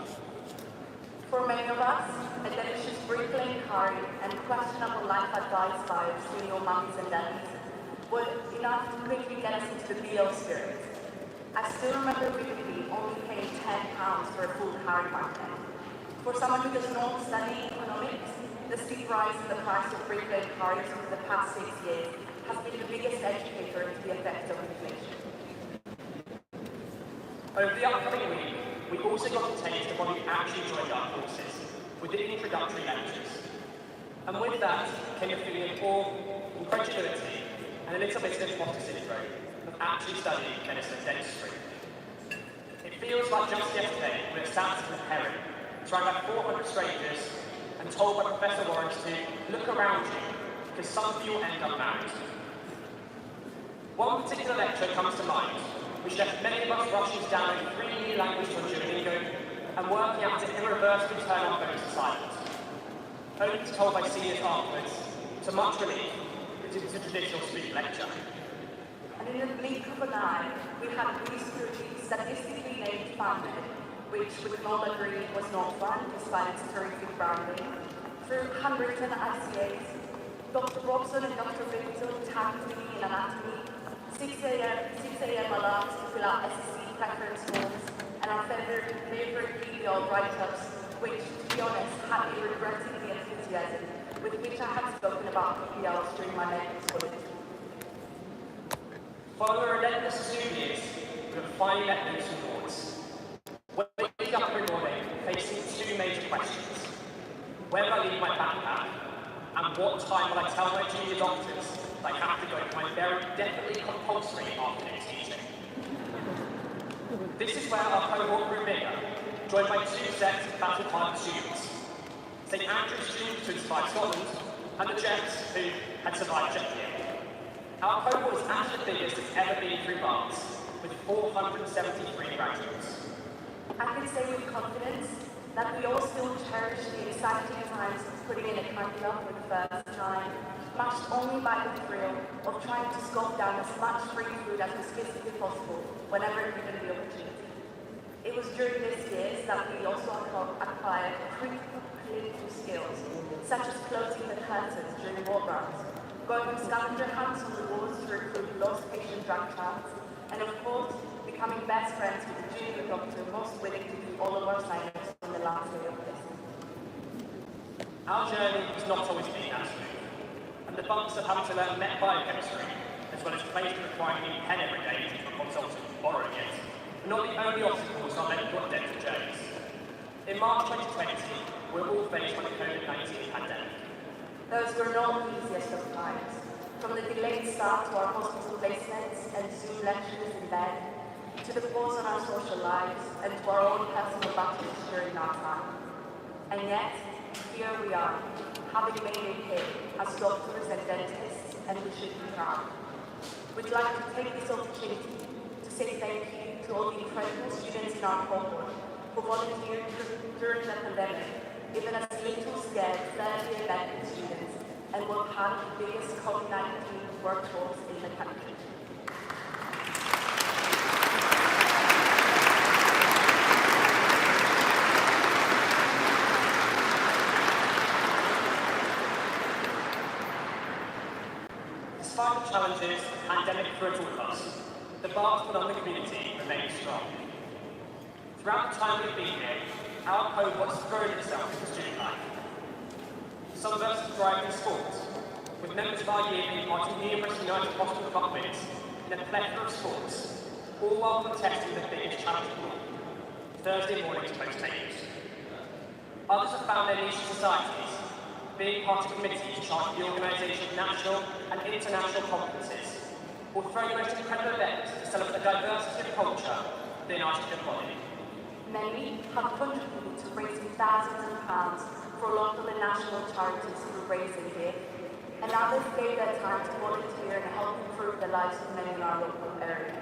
For many of us, a delicious brick lane curry and questionable life advice vibes from your mums and daddies were enough to quickly get us into the BO spirit. I still remember vividly only paying £10 for a full curry back then. For someone who does not study economics, the steep rise in the price of brick lane curries over the past 6 years has been the biggest educator into the effect of inflation. Over the upcoming week, we also got a taste of what we actually joined our courses with the introductory lectures. And with that came a feeling of awe, incredulity, and a little bit of imposter syndrome of actually studying medicine and dentistry. It feels like just yesterday we were sat in a Heron, surrounded by 400 strangers, and told by Professor Lawrence to look around you, because some of you will end up married. One particular lecture comes to mind, which left many of us rushing down a 3 new language on Duolingo and working out to irreversibly turn our phones to silent. Only to be told by seniors afterwards, to much relief, that it was a traditional speech lecture. And in the blink of an eye, we had statistically named FunMed, which we can all agree was not fun despite its terrific branding. Through handwritten ICAs, Dr. Robson and Dr. Victor tagged me in anatomy, 6 a.m. alarms to fill out SSC preference forms, and our favorite PBL write-ups, which, to be honest, had me regretting the enthusiasm with which I had spoken about PBLs during my medical school. Following a relentless 2 years, we have finally let loose some boards. Waking up every morning facing 2 major questions. Where will I leave my backpack? And what time will I tell my junior doctors that I have to go to my very definitely compulsory afternoon teaching? This is where our cohort grew bigger, joined by 2 sets of battle-hardened students. St Andrew's students who survived Scotland, and the Jets who had survived Czechia. Our cohort is actually the biggest it's ever been through Barts, with 473 graduates. I can say with confidence that we all still cherish the exciting times of putting in a curriculum for the first time, matched only by the thrill of trying to scope down as much free food as was physically possible whenever given the opportunity. It was during these years that we also acquired critical clinical skills, such as closing the curtains during war rounds, going on scavenger hunts on the walls to recruit lost patient drug charts, and of course, becoming best friends with the junior doctor most willing to do all of our sign-ups on the last day of this. Our journey has not always been that smooth, and the bumps of having to learn met biochemistry, as well as places requiring a new pen every day to a consultant borrowing it, are not the only obstacles on medical and dental journeys. In March 2020, we were all faced by the COVID-19 pandemic. Those were not the easiest of times. From the delayed start to our hospital placements and Zoom lectures in bed, to the pause on our social lives, and to our own personal battles during our time. And yet, here we are, having made it here as doctors and dentists, and we should be proud. We'd like to take this opportunity to say thank you to all the incredible students in our cohort who volunteered during the pandemic, even as little scared third-year medical students, and were part of the biggest COVID-19 workforce in the country. challenges the pandemic threw at all of us, the bar put on the community remains strong. Throughout the time we've been here, our cohort has thrown itself into student life. Some of us have thrived in sports, with members of our year being part of numerous United Hospital Club wins in a plethora of sports, all while contesting the biggest challenge of all, Thursday morning's post-tables. Others have found their niche in societies, being part of committees charged with the organisation of national and international conferences, or throwing the most incredible events to celebrate the diversity of culture within our student body. Many have contributed to raising thousands of pounds for local and national charities through Raising Here, and others gave their time to volunteer and help improve the lives of many in our local area.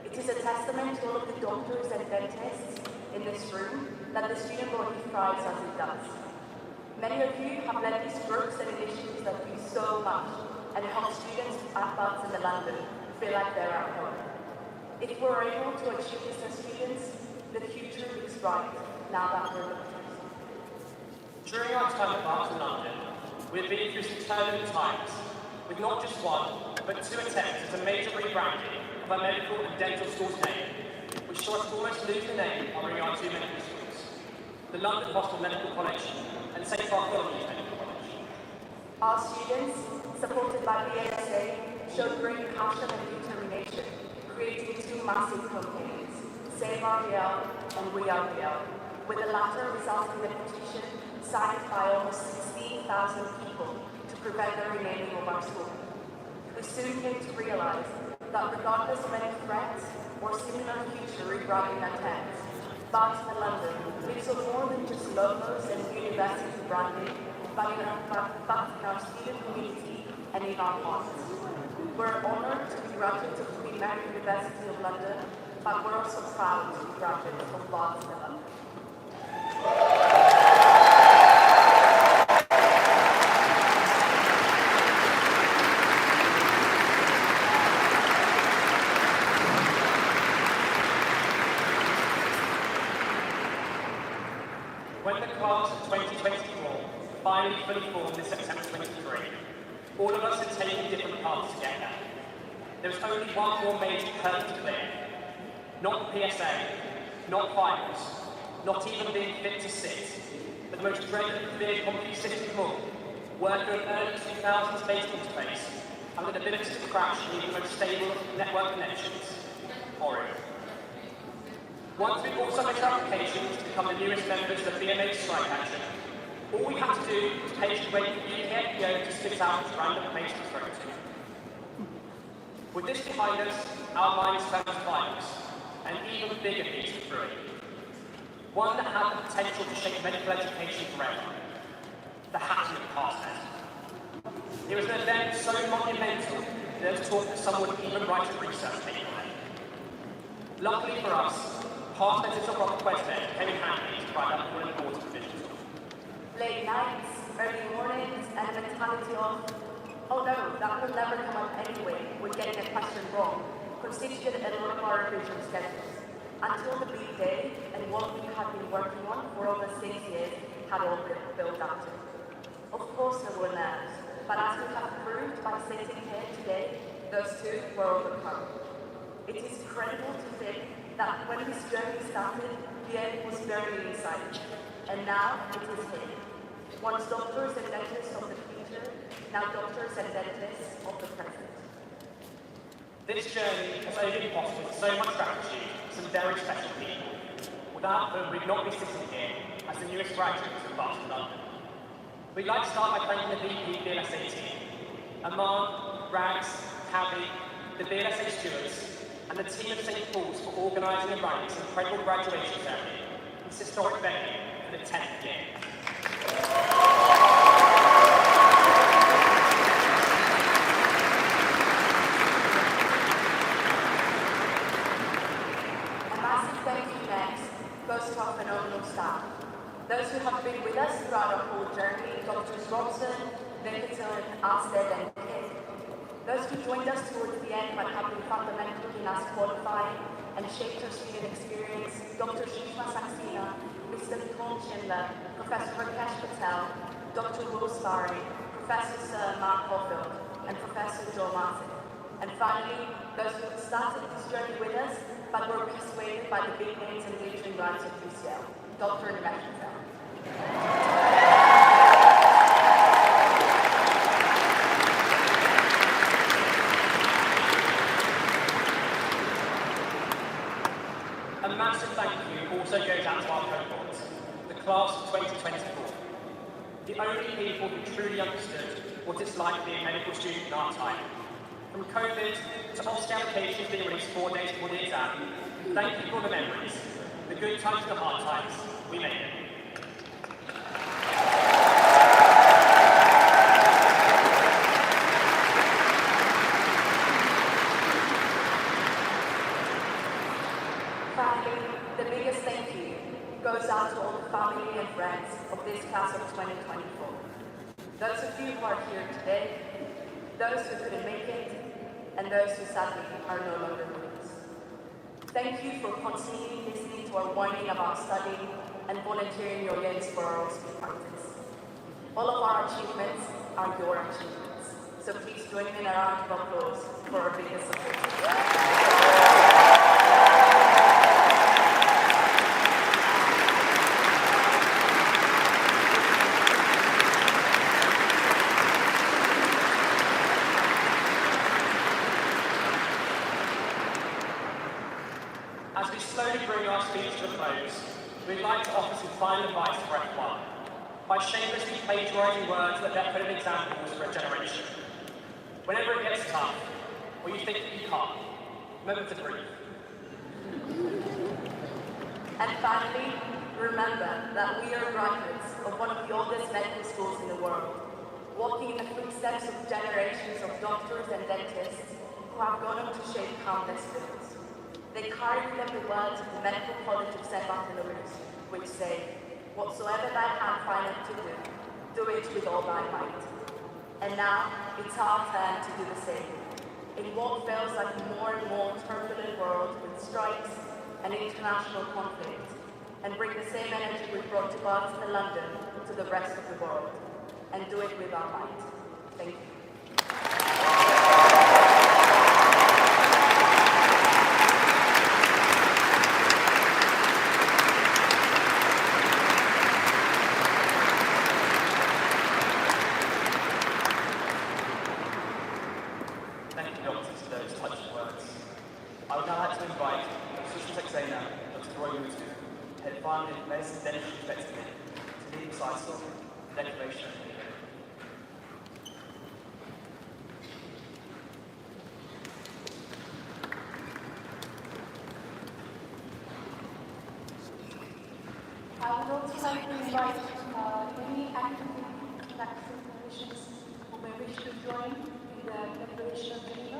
It is a testament to all of the doctors and dentists in this room that the student body thrives as it does. Many of you have led these groups and initiatives that do so much and help students at Buds in the London feel like they're at home. If we're able to achieve this as students, the future looks bright now that we're doctors. During our time at Buds in London, we've been through some turbulent times, with not just one, but two attempts at a major rebranding of our medical and dental school's name, which saw us almost lose the name honouring our two medical schools, the London Hospital Medical College and St Bartholomew's Medical College. Our students, supported by the ASA, showed great passion and determination, creating two massive campaigns, Save RBL and We Are RBL, with the latter resulting in a petition signed by almost 16,000 people to prevent the renaming of our school. We soon came to realize that regardless of any threats or similar future rebranding attempts, Buds in London lives on more than just logos and university branding, but in our student community and in our hearts. We're honoured to be graduates of Queen Mary University of London, but we're also proud to be graduates of Buds in London. When the class of 2024 finally fully formed in September 23, all of us had taken different paths to get there. There was only one more major hurdle to clear. Not the PSA, not finals, not even being fit to sit, but the most dreaded and feared computer system of all, working on early 2000s based interface, and with ability to crash even the most stable network connections, Oreo. Once we also made our application to become the newest members of BMH Strike Action, all we had to do was patiently wait for the UKFPO to spit out its random place to throw to. With this behind us, our minds turned to finals, an even bigger piece of brewing. One that had the potential to shape medical education forever. The Hatton Pass Test. It was an event so monumental that there was talk that someone would even write a research paper on it. Luckily for us, past letters of Robert Westbed came in handy to provide that all important provision. Late nights, early mornings, and a mentality of, oh no, that will never come up anyway, we're getting a question wrong, constituted a lot of our revision schedules, until the big day and what we had been working on for over 6 years had all been built up to. Of course there were nerves, but as we have proved by sitting here today, those two were overcome. It is incredible to think that when this journey started, the end was very in sight, and now it is here. Once doctors and dentists of the future, now doctors and dentists of the present. This journey has only been possible with so much gratitude to some very special people. Without them, we'd not be sitting here as the newest graduates of Buds in London. We'd like to start by thanking the VP BLSA team, Aman, Rags, Cabby, the BLSA stewards, and the team of St Paul's for organising and running this incredible graduation ceremony in this historic venue for the 10th year. A massive thank you next goes to our phenomenal staff. Those who have been with us throughout our whole journey, Drs. Robson, Nickerton, Arsted and Kidd. Those who joined us towards the end but have been fundamental in us qualifying and shaped our student experience, Dr. Shishma Saxena, Mr. Tom Schindler, Professor Rakesh Patel, Dr. Will Sparring, Professor Sir Mark Hoffield, and Professor Joe Martin. And finally, those who started this journey with us, but were persuaded by the big names and glittering lights of UCL, Dr. and Recession. A massive thank you also goes out to our cohorts, the class of 2024. The only people who truly understood what it's like to be a medical student in our time. From COVID to Oscar applications being released 4 days before the exam, thank you for the memories, the good times and the hard times. We made it. Finally, the biggest thank you goes out to all the family and friends of this class of 2024. Those of you who are here today, those who couldn't make it, and those who sadly are no longer with us. Thank you for constantly listening to our whining about studying and volunteering your limbs for our Oscar practice. All of our achievements are your achievements, so please join me in a round of applause for our biggest supporters. As we slowly bring our speech to a close, we'd like to offer some final advice for F1 by shamelessly plagiarising words that they're putting examples for a generation. Whenever it gets tough, or you think that you can't, remember to breathe. And finally, remember that we are graduates of one of the oldest medical schools in the world, walking in the footsteps of generations of doctors and dentists who have gone on to shape countless fields. They carry with them the words of the Medical College of St. Bartholomew's, which say, "Whatsoever thy hand findeth to do it with all thy might." And now, it's our turn to do the same. In what feels like a more and more turbulent world with strikes and international conflict, and bring the same energy we brought to Barton and London to the rest of the world, and do it with our might. Thank you. Thank you, doctors, for those touching words. I would now like to invite Assistant Examiner, Dr. Roy Mutu, Head of Family Medicine Dentistry Respectively, to lead the recital, the Declaration of Freedom. I would also like to invite any active practicing clinicians who may wish to join in the Declaration of Geneva.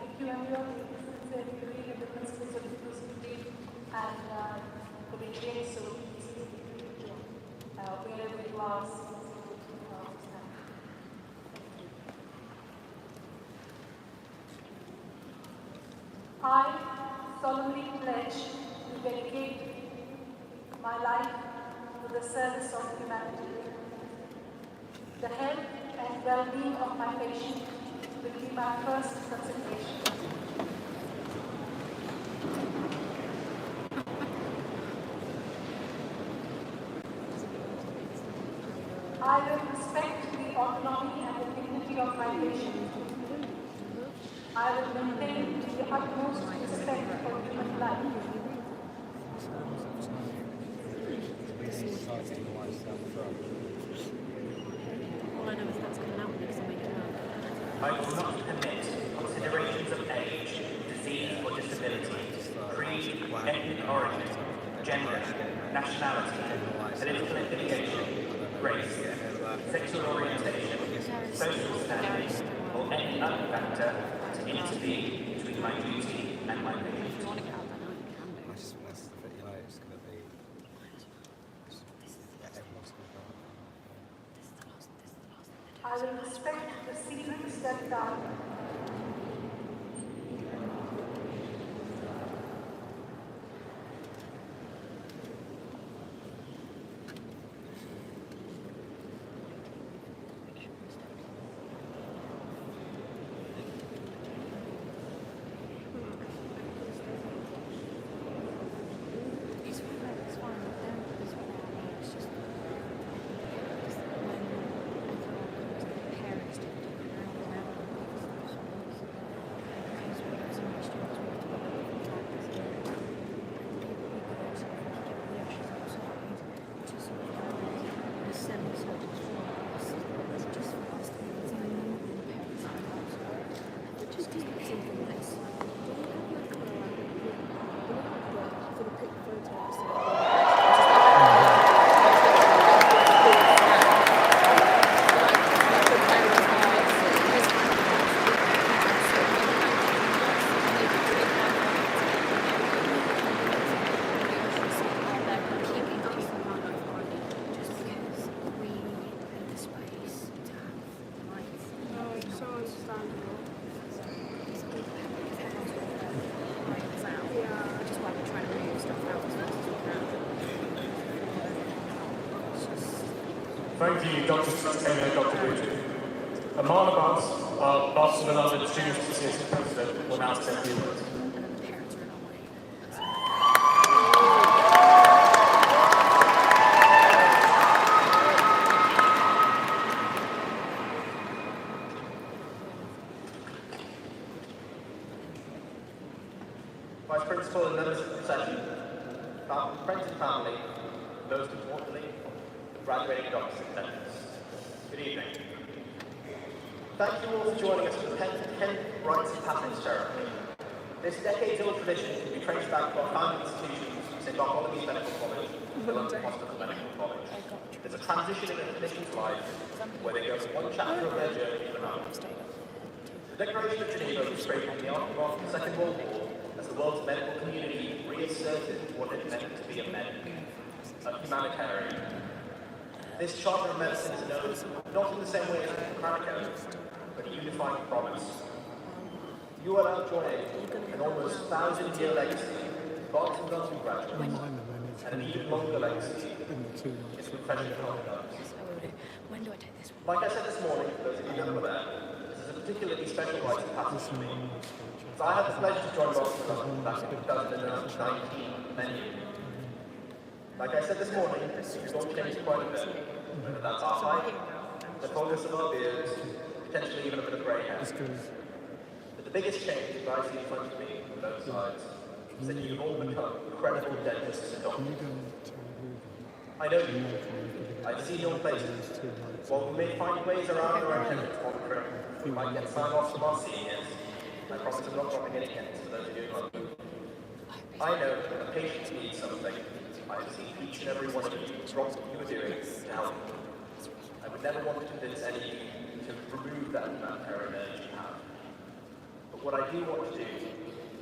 If you enroll in the theory and the principles of inclusivity and communication, so please join wherever you are. I solemnly pledge to dedicate my life to the service of humanity. The health and well-being of my patient will be my first consideration. I will respect the autonomy and the dignity of my patient. I will maintain the utmost respect for human life. All I know is that's coming out next week. I will not permit considerations of age, disease or disability, creed, ethnic origin, gender, nationality, political affiliation, race, sexual orientation, social standing, or any other factor to intervene between my duty and my patient. I will respect the secret step down. Thank you, Dr. Taylor and Dr. Booty. Amana Bus, our Boston and London Students Association President, will now say a few words. And then the parents are in our way. Vice Principal and members of the Recession, friends and family, most importantly, graduating doctors and dentists. Good evening. Thank you all for joining us for the 10th Rites of Passage ceremony. This decades-old tradition can be traced back to our founding institutions, St. Bartholomew's Medical College and the London Hospital Medical College. There's a transition in a clinician's life where they go from one chapter of their journey to another. The Declaration of Geneva was created in the aftermath of the Second World War as the world's medical community reasserted what it meant to be a medic, a humanitarian. This Charter of Medicine is known not in the same way as the Hippocratic Oath, but a unifying promise. You are now joining an almost 1,000-year legacy of Barton London graduates, and an even longer legacy in the profession of health nurse. When do I take this one? Like I said this morning, for those of you that were there, this is a particularly special rite of passage for me. So I had the pleasure to join Barton London back in 2019, many years. Like I said this morning, we've all changed quite a bit. Whether that's our height, the focus of our beards, potentially even a bit of grey hair. But the biggest change that I see in front of me on both sides is that you've all become incredible dentists and doctors. I know you. I've seen your places. While we may find ways around our attendance monitoring, we might get sign-offs from our seniors. I promise I'm not dropping any hints for those of you who are. I know that a patient needs something. I've seen each and every one of you drop what you were doing to help. I would never want to convince any of you to remove that humanitarian urge you have. But what I do want to do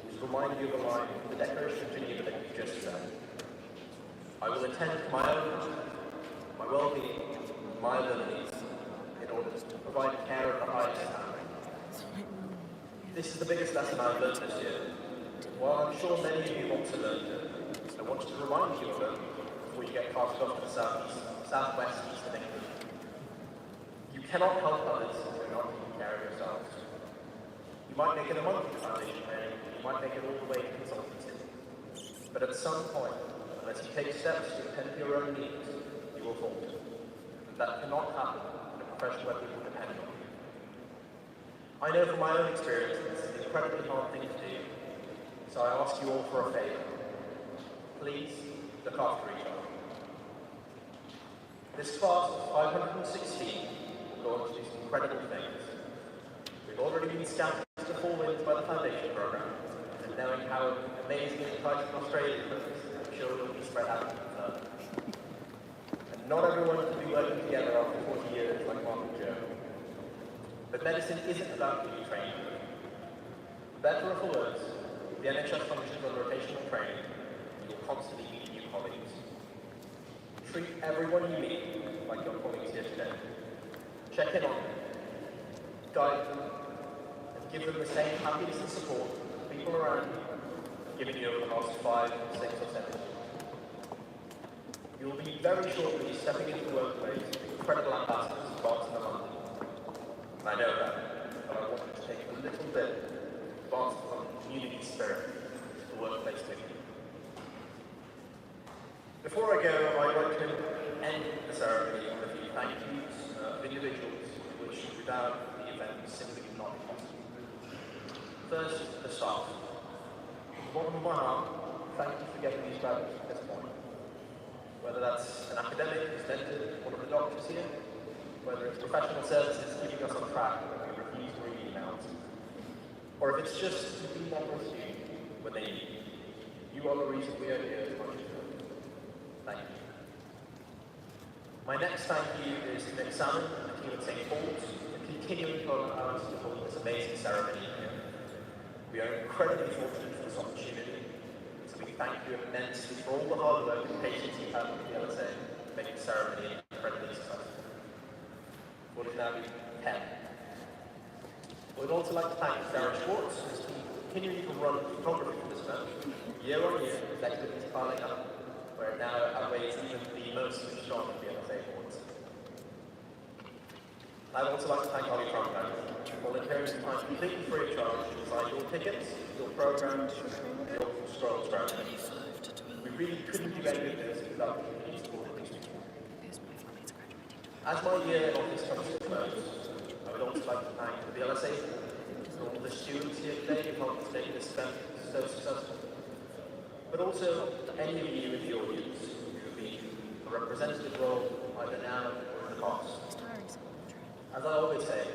is remind you of the line from the Declaration of Geneva that you just said. I will attend to my own health, my well-being, my abilities, in order to provide care of the highest standing. This is the biggest lesson I've learned this year. While I'm sure many of you want to learn it, I wanted to remind you of it before you get carted off to the southwest, east of England. You cannot help others if you're not taking care of yourselves. You might make it a monthly foundation paying, you might make it all the way to consultancy. But at some point, unless you take steps to attend to your own needs, you will falter. And that cannot happen in a profession where people depend on you. I know from my own experience that this is an incredibly hard thing to do, so I ask you all for a favour. Please look after each other. This class of 516 will go on to do some incredible things. We've already been scouted to four wins by the Foundation Programme, and knowing how amazing and exciting Australia is, I'm sure it will be spread out even further. And not everyone can be working together after 40 years like Mark and Joe. But medicine isn't about who you train with. For better or for worse, the NHS functions on rotational training. You'll constantly meet new colleagues. Treat everyone you meet like your colleagues here today. Check in on them, guide them, and give them the same happiness and support that people around you have given you over the last 5, 6, or 7 years. You will be very shortly stepping into the workplace with incredible ambassadors of Barton and London. And I know that, but I want you to take a little bit of Barton London community spirit to the workplace with you. Before I go, I'd like to end the ceremony with a few thank yous of individuals which, without the event, simply would not be possible. First, the staff. From the bottom of my heart, thank you for getting these graduates to this point. Whether that's an academic who's mentored one of the doctors here, whether it's professional services keeping us on track when we refuse to read emails, or if it's just to be there with you when they need you. You are the reason we are here as much as you. Thank you. My next thank you is to Nick Salmon and the team at St. Paul's for continuing to allow us to hold this amazing ceremony here. We are incredibly fortunate for this opportunity, so we thank you immensely for all the hard work and patience you've had with the LSA to make the ceremony incredibly successful. What is now 10. We'd also like to thank Sarah Schwartz, who's been continuing to run photography for this event. Year on year, the activities piling up, where it now outweighs even the most switched on of the LSA boards. I'd also like to thank Ollie Trumpet for volunteering his time completely free of charge to design your tickets, your programs, your scroll strategy. We really couldn't do any of this without the support of these people. As my year in office comes to a close, I would also like to thank the VLSA and all the students here today who helped make this event so successful. But also any of you in the audience who have been a representative role either now or in the past. As I always say,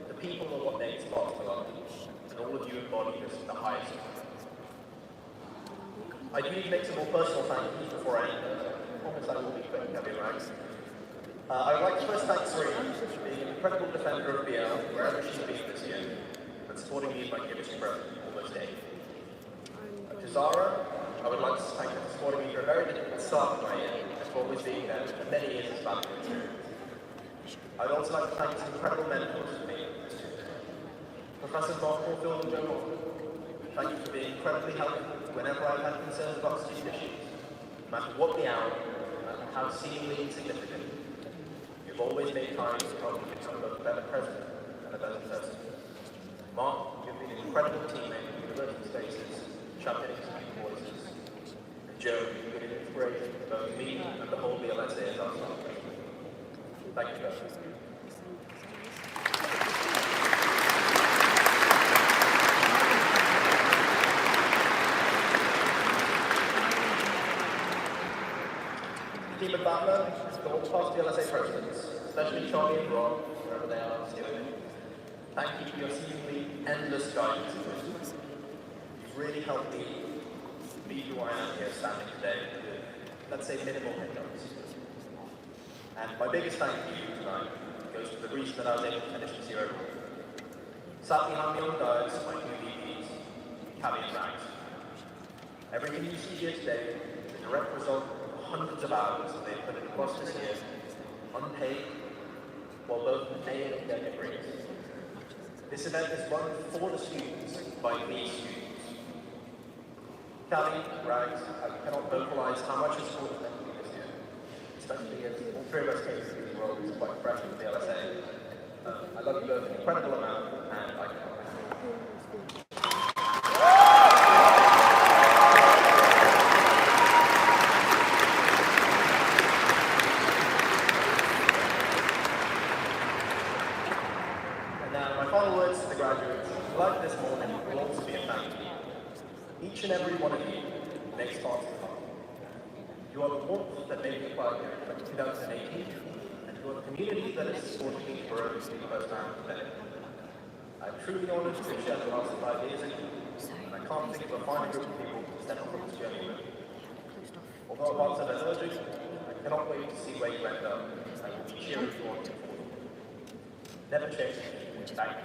the people are what makes Barcelona, and all of you embody this at the highest. I do need to make some more personal thank yous before I end. I promise I will be quick, Gabby, right? I would like to first thank Serena for being an incredible defender of BL wherever she's been this year, and supporting me by giving me present almost daily. To Zara, I would like to thank her for supporting me for a very difficult start of my year, and for always being there for many years as valuable experience. I'd also like to thank some incredible mentors for me this year. Professor Mark Moorfield and Joe Moore, thank you for being incredibly helpful whenever I've had concerns about student issues, no matter what the hour, no matter how seemingly insignificant. You've always made time to help me become both a better president and a better person. Mark, you've been an incredible teammate in university spaces, championing student voices. And Joe, you've been an inspiration for both me and the whole VLSA as our staff. Thank you both. The team at Butler, to all past VLSA presidents, especially Charlie and Rob, wherever they are still. Thank you for your seemingly endless guidance and wisdom. You've really helped me be who I am here standing today with, let's say, minimal hiccups. And my biggest thank you tonight goes to the reason that I was able to finish this year overall. Sat behind me on the dais, my two VPs, Callie and Rags. Everything you see here today is a direct result of hundreds of hours that they've put across this year, unpaid, while both paying their degrees. This event is run for the students, by these students. Callie, Rags, I cannot vocalize how much it's supported them this year, especially as all three of us came through these roles quite fresh with the LSA. I love you both an incredible amount, and I cannot thank you. And now, my final words to the graduates, like this morning, will also be a thank you. Each and every one of you makes part of the fun. You are the warmth that made me apply here in 2018, and you are the community that has supported me for over the first time today. I'm truly honored to share the last 5 years with you, and I can't think of a finer group of people to step up on this journey with. Although whilst I'm allergic, I cannot wait to see where you end up, and will be cheering for you forward. Never change. Thank you.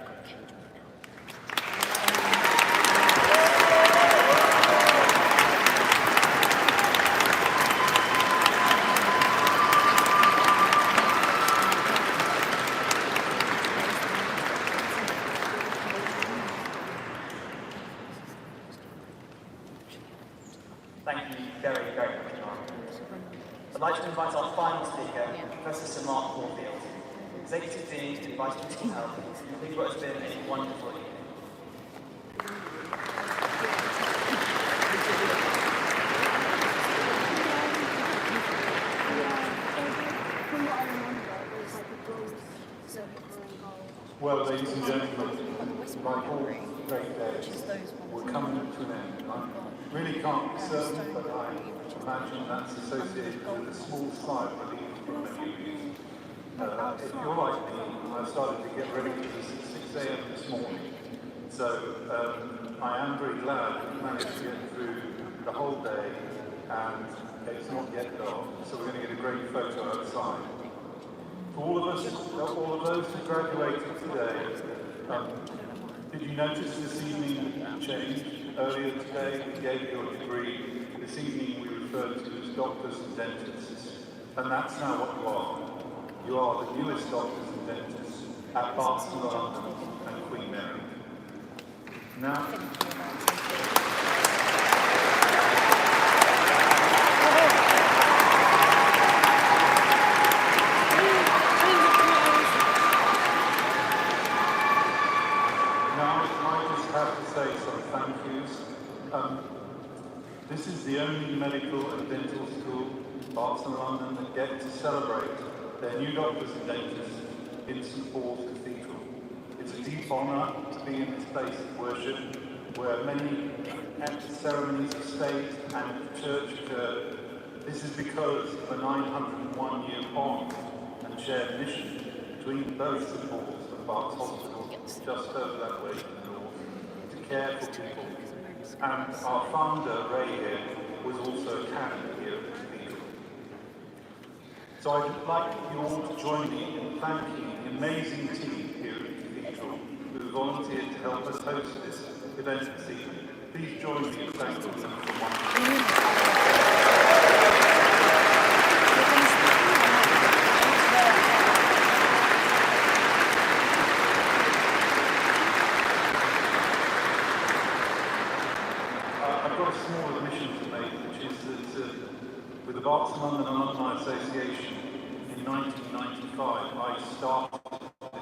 Thank you very, very much, Mark. I'd like to invite our final speaker, Professor Sir Mark Moorfield, Executive Dean and Vice Principal Health. I think what has been a wonderful evening. Well, ladies and gentlemen, like all great days, we're coming to an end. I really can't be certain, but I imagine that's associated with a small sigh of relief from many of you. If you're like me, I started to get ready for this at 6 a.m. this morning. So I am very glad we managed to get through the whole day, and it's not yet dark, so we're going to get a great photo outside. For all of those who graduated today, did you notice this evening changed? Earlier today we gave you a degree. This evening we referred to as doctors and dentists. And that's now what you are. You are the newest doctors and dentists at Barcelona and Queen Mary. Now, Barts and London that get to celebrate their new doctors and dentists in St Paul's Cathedral. It's a deep honour to be in this place of worship where many ceremonies of state and of church occur. This is because of a 901-year bond and shared mission between both St Paul's and Barts Hospital, just over that way to the north, to care for people. And our founder, Ray, here, was also a canon here at the Cathedral. So I'd like you all to join me in thanking the amazing team here at the Cathedral who volunteered to help us host this event this evening. Please join me in thanking them for one. With the Barts and London Alumni Association in 1995, I started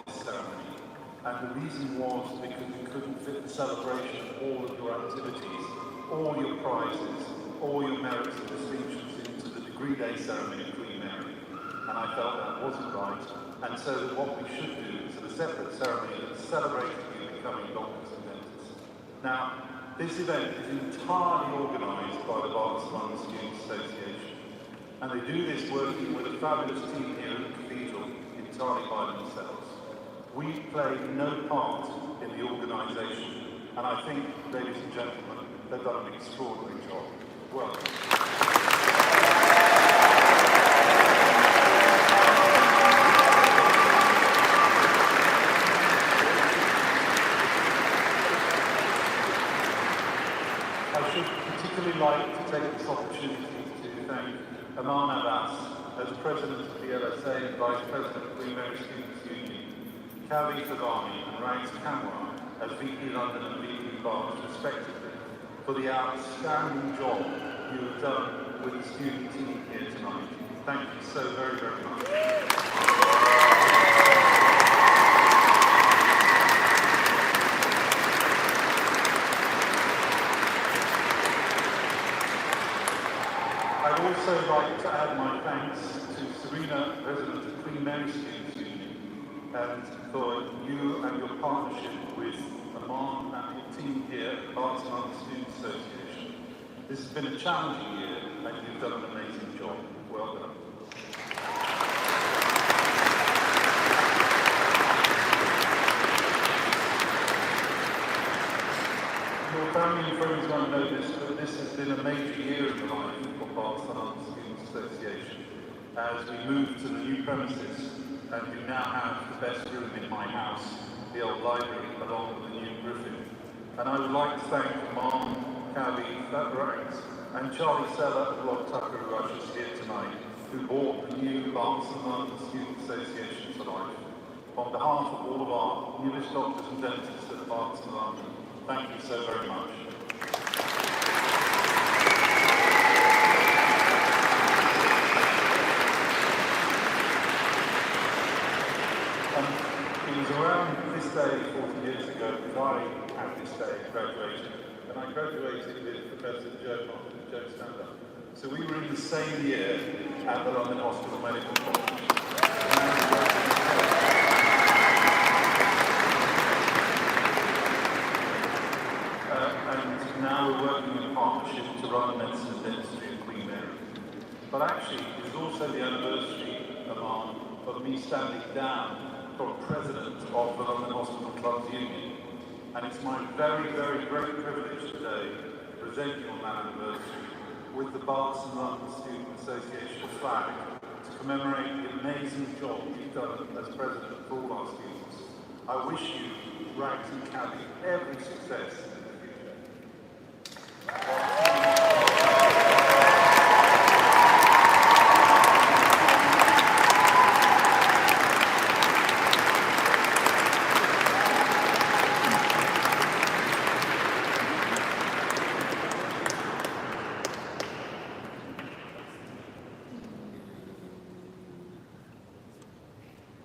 this ceremony, and the reason was because we couldn't fit the celebration of all of your activities, all your prizes, all your merits and distinctions into the Degree Day ceremony of Queen Mary, and I felt that wasn't right, and so what we should do is a separate ceremony that celebrated you becoming doctors and dentists. Now, this event is entirely organised by the Barts and London Students Association. And they do this working with a fabulous team here at the Cathedral, entirely by themselves. We play no part in the organisation, and I think, ladies and gentlemen, they've done an extraordinary job. Welcome. I should particularly like to take this opportunity to thank Aman Abbas as President of the LSA and Vice President of Queen Mary Students' Union, Kavi Thavani and Rags Kamwa as VP London and VP Barts, respectively, for the outstanding job you have done with the student team here tonight. Thank you so very, very much. I'd also like to add my thanks to Serena, President of Queen Mary Students' Union, and for you and your partnership with Aman and your team here at the Barts and London Students Association. This has been a challenging year, and you've done an amazing job. Well done. Your family and friends won't know this, but this has been a major year in the life of Barts and London Students Association as we move to the new premises, and we now have the best room in my house, the old library, along with the new Griffin. And I would like to thank Mom, Callie, Rags, and Charlie Seller and Rob Tucker, who are just here tonight, who brought the new Barts and London Student Association to life. On behalf of all of our newest doctors and dentists at Barts and London, thank you so very much. It was around this day 40 years ago that I had this day graduated, and I graduated with Professor Joe Stander. So we were in the same year at the London Hospital Medical College. And now we're working in partnership to run medicine and dentistry at Queen Mary. But actually, it was also the anniversary of me standing down from President of the London Hospital Clubs Union. And it's my very, very great privilege today to present you on that anniversary with the Barts and London Student Association flag to commemorate the amazing job you've done as President for all our students. I wish you, Rags and Cabby, every success in the future.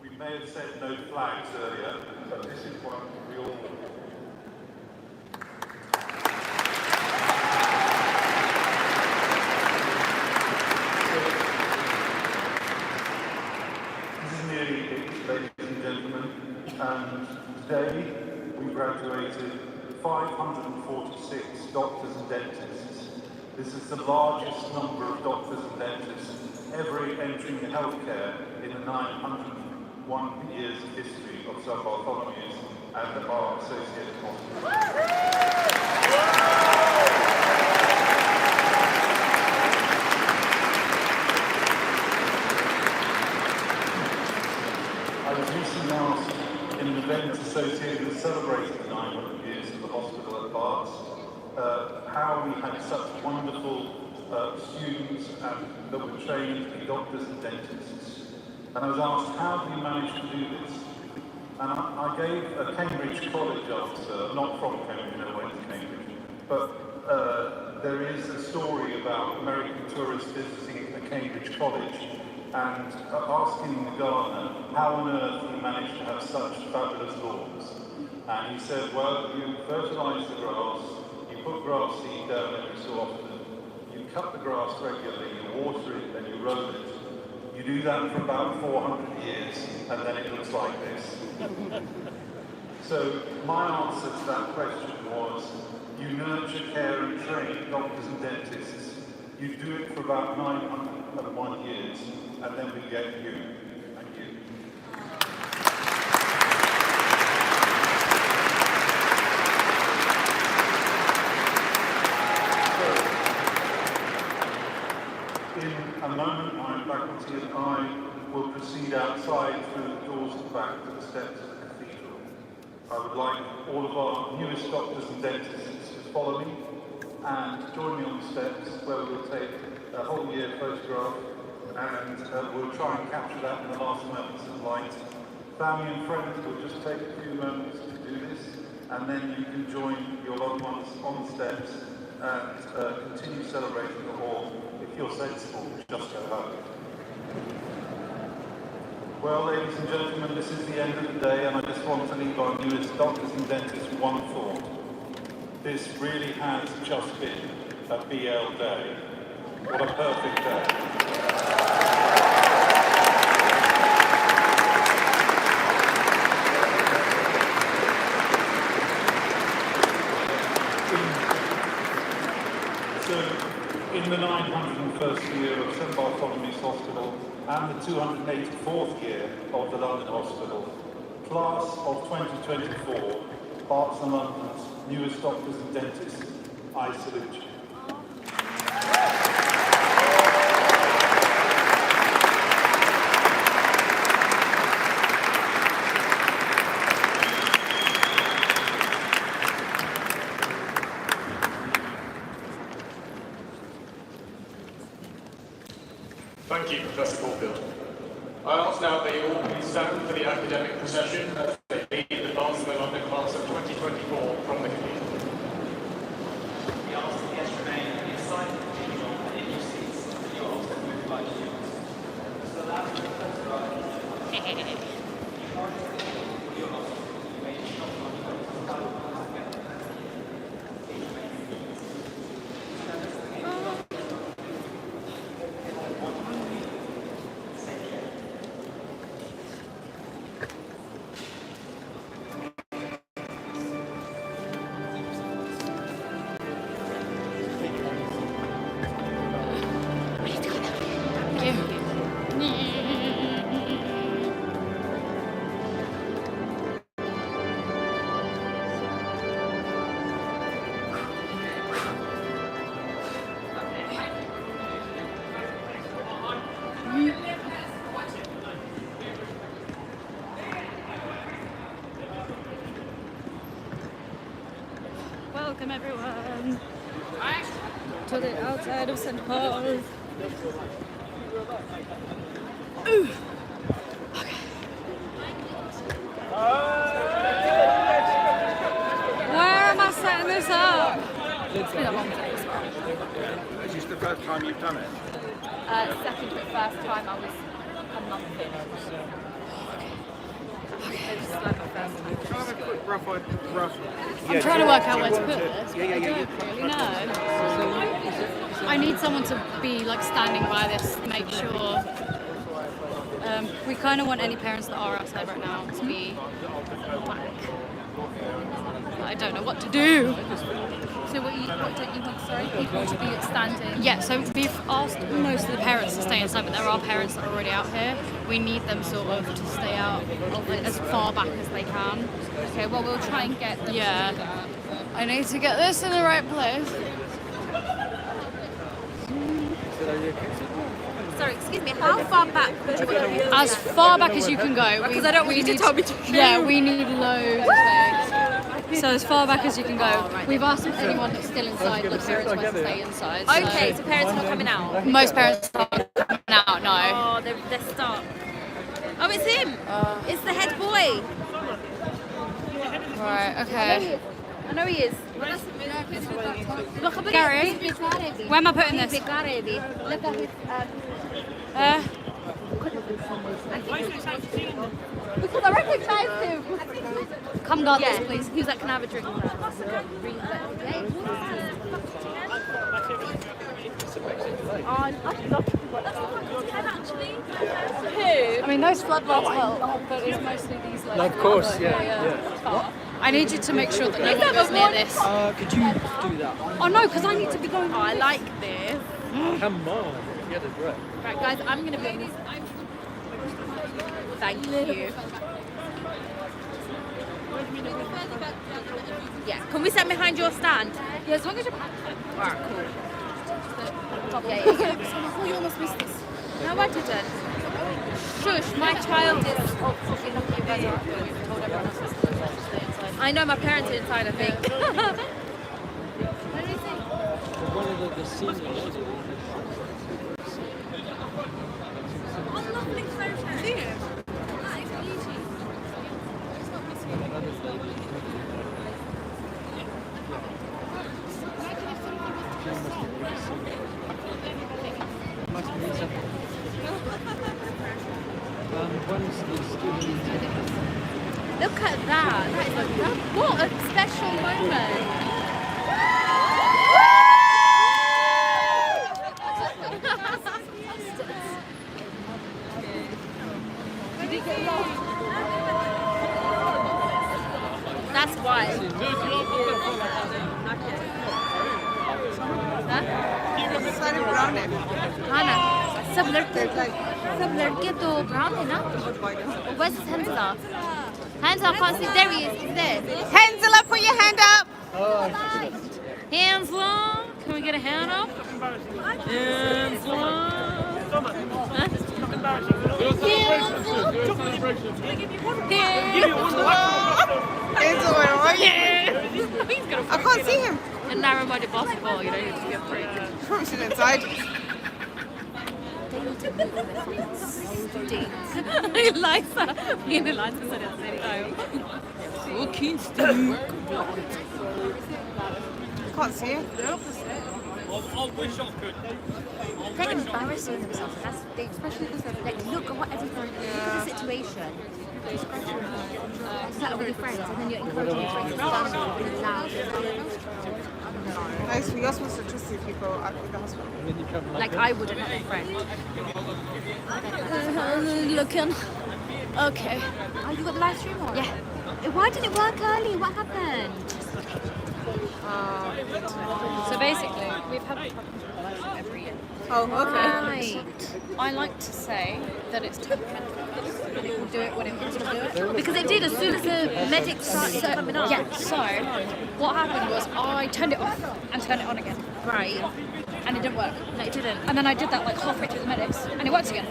We may have said no flags earlier, but this is one we all today we graduated 546 doctors and dentists. This is the largest number of doctors and dentists ever entering healthcare in the 901 years of history of St Bartholomew's and our associated hospitals. I was recently asked in an event associated with celebrating the 900 years of the hospital at Barts, how we had such wonderful students and that were trained to be doctors and dentists. And I was asked, how do you manage to do this? And I gave a Cambridge College answer, not from Cambridge, I went to Cambridge, but there is a story about American tourists visiting a Cambridge college and asking the gardener how on earth he managed to have such fabulous lawns. And he said, well, you fertilise the grass, you put grass seed down every so often, you cut the grass regularly, you water it and you roll it. You do that for about 400 years and then it looks like this. So my answer to that question was, you nurture, care and train doctors and dentists. You do it for about 901 years and then we get you and you. In a moment, my faculty and I will proceed outside through the doors at the back to the steps of the cathedral. I would like all of our newest doctors and dentists to follow me and join me on the steps where we'll take a whole year photograph and we'll try and capture that in the last moments of light. Family and friends will just take a few moments to do this and then you can join your loved ones on the steps and continue celebrating the hall. If you're sensible, just go home. Well, ladies and gentlemen, this is the end of the day, and I just want to leave our newest doctors and dentists with one thought. This really has just been a BL day. What a perfect day. In the 901st year of St Bartholomew's Hospital and the 284th year of the London Hospital, class of 2024, Barts and London's newest doctors and dentists, I salute you. Thank you, Professor Caulfield. I ask now that you all please stand for the academic procession as they lead the Barts and London class of 2024 from the cathedral. We ask that guests remain in the side of the cathedral and in your seats until you are also moved by students. So allow me to photograph you. Welcome everyone to the outside of St. Paul's. Ooh. Okay. Where am I setting this up? It's been a long day as well. Is this the first time you've done it? Second but first time I was a month in. Can I have a quick rough? I'm trying to work out where to put this, but I don't really know. I need someone to be like standing by this to make sure we kind of want any parents that are outside right now to be back. But I don't know what to do. So what don't you want, sorry, people to be standing? Yeah, so we've asked most of the parents to stay inside, but there are parents that are already out here. We need them sort of to stay out as far back as they can. Okay, well we'll try and get them. Yeah. I need to get this in the right place. Sorry, excuse me, how far back would you want to As far back as you can go. Because I don't want you to tell me to Yeah, we need loads of space. So as far back as you can go. We've asked anyone that's still inside, the parents want to stay inside. Okay, so parents are not coming out? Most parents aren't coming out, no. Oh, they're stuck. Oh, it's him! It's the head boy! Right, okay. I know he is. Gary, where am I putting this? Look at his... Because I recognise him! Come guard this, please. Who's that can have a drink? I mean, those floodlights help, but it's mostly these lights. No, of course, yeah. I need you to make sure that no one goes near this. Could you do that? Oh no, because I need to be going. Oh, I like this. Come on, get a grip. Right, guys, I'm going to be on this. Thank you. Yeah, can we stand behind your stand? Yeah, as long as you're... Alright, cool. Yeah. You almost missed this. No, I didn't. Shush, my child is... I know my parents are inside, I think. One of the seniors. Look at that. What a special moment. Did he get lost? That's why. Hannah, सब लड़के तो brown है ना? Where's his hands up? Hands up, can't see. There he is. He's there. Hansel, put your hand up. Hands long. Can we get a hand up? Hands long. I can't see him. A narrow-minded basketball, you know, you have to get pretty. Probably should inside. Eliza. Me and Eliza said it at the same time. Fucking stupid. Can't see him. They're embarrassing themselves. Especially because they're like, look at what everything. Look at the situation. It's like with your friends, and then you're encouraging your friends to stand up and be loud. Nice. You're supposed to just see people at the hospital. Like I wouldn't have a friend. Looking. Okay. Oh, you got the live stream on? Yeah. Why didn't it work early? What happened? So basically, we've had problems every year. Oh, okay. Right. I like to say that it's temperamental and it will do it when it wants to do it. Because it did as soon as the medics started coming up. Yeah, so what happened was I turned it off and turned it on again. Right. And it didn't work. No, it didn't. And then I did that like halfway through the medics and it worked again.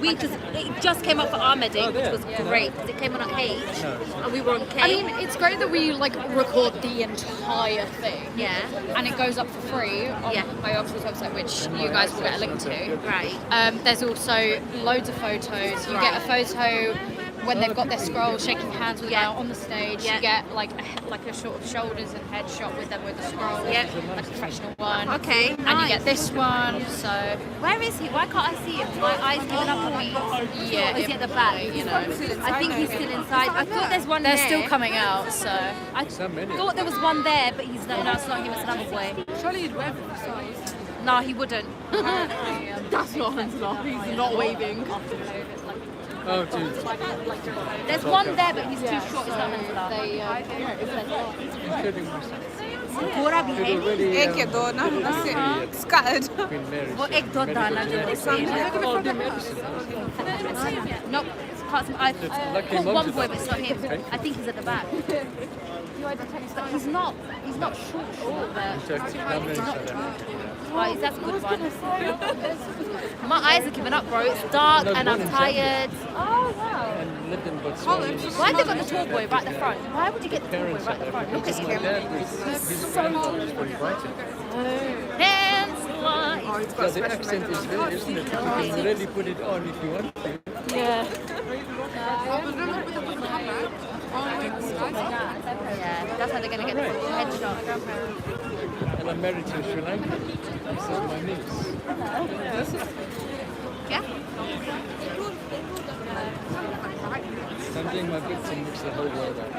It just came up for our medic, which was great because it came on at H and we were on K. I mean, it's great that we like record the entire thing. Yeah. And it goes up for free on my Oxford's website, which you guys will get a link to. Right. There's also loads of photos. You get a photo when they've got their scroll, shaking hands with them out on the stage. You get like a sort of shoulders and head shot with them with the scroll, like a professional one. Okay, nice. And you get this one. So where is he? Why can't I see him? My eyes giving up on me. yeah, Or is he at the back? you know. I think he's still inside. I thought there's one They're there. still coming out. So I thought there was one there, but he's no, it's not him. It's another boy. Surely you'd wear them. No, he wouldn't. That's not Angela. He's not waving. Oh, dude. There's one there, but he's too short. It's not Angela. I'm kidding myself. Pura भी है नहीं. Already, Scattered. been married. वो एक दो दाना जो No, lucky caught mums one are boy, but it's not him. okay. I think he's at the back. He's not short, but right, that's a good one. My eyes are giving up, bro. It's dark No, and the I'm one in tired. And lived in Botswana. Why have they got the tall boy right at the front? Why would you get the tall boy Parents right at the front? Look at my him. dad was his grandfather was from Brighton. Hands fly. So the accent is there, isn't it? You can really put it on if you want to. Yeah. Yeah, that's how they're going to get the headshot. And I'm married to a Sri Lankan. This is my niece. Yeah? Someday my victim looks the whole world out.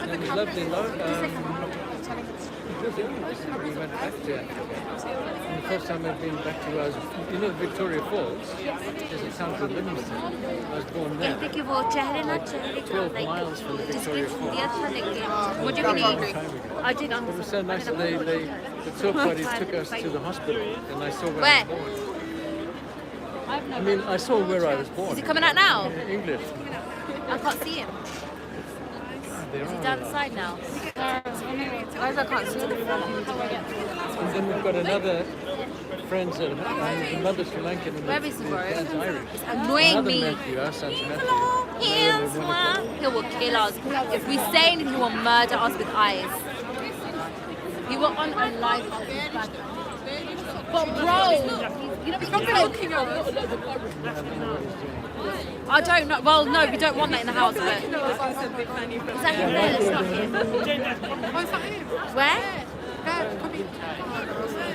And it's lovely, we went back to Africa. And the first time I've been back to where I was, you know, Victoria Falls? There's a town called Livingston. I was born there. 12 miles from the Victoria Falls. What do you mean? I did It was so nice that the tour parties took us to the hospital and I saw where I was born. I mean, I saw where I was born. Is he coming out now? In England. I can't see him. Is he down the side now? Guys, I can't see him. And then we've got another friend, another Sri Lankan, and Where is he, bro? Irish. It's annoying Another me. Matthew, our son's Matthew. He will kill us. If we say anything, he will murder us with eyes. He will on a live back. But bro, you know, he's not looking at us. I don't know. Well, no, we don't want that in the house, but... Is that him there? That's not him. Where?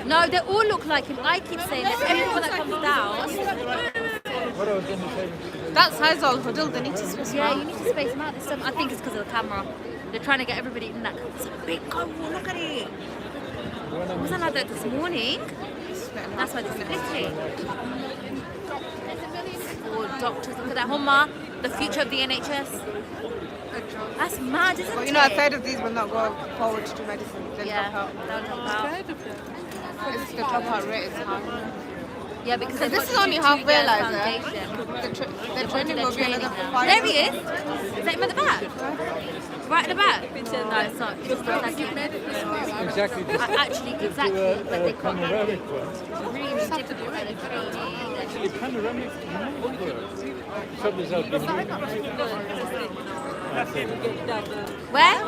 No, they all look like him. I keep saying this. Everyone that comes down... What I was going to say... That's Hazel Huddle. They need to space him Yeah, out. you need to space them out this time. I think it's because of the camera. They're trying to get everybody in that... It's a big cover. Look at it. It wasn't like that this morning. That's why it's glitchy. Oh, doctors, look at that. Homa, the future of the NHS. That's mad, isn't it? You know, a third of these will not go forward to medicine. They'll Yeah, drop out. they'll drop out. It's the dropout rate is high. Yeah, because So they've this got is only to do halfway, 2 years Liza. foundation. The training will be another 5 There he is. Is that him at the back? Right at the back? No, it's not. Exactly. Actually, exactly. But they can't. Panoramic one. It's really difficult at the training. Actually, panoramic trouble is out Where?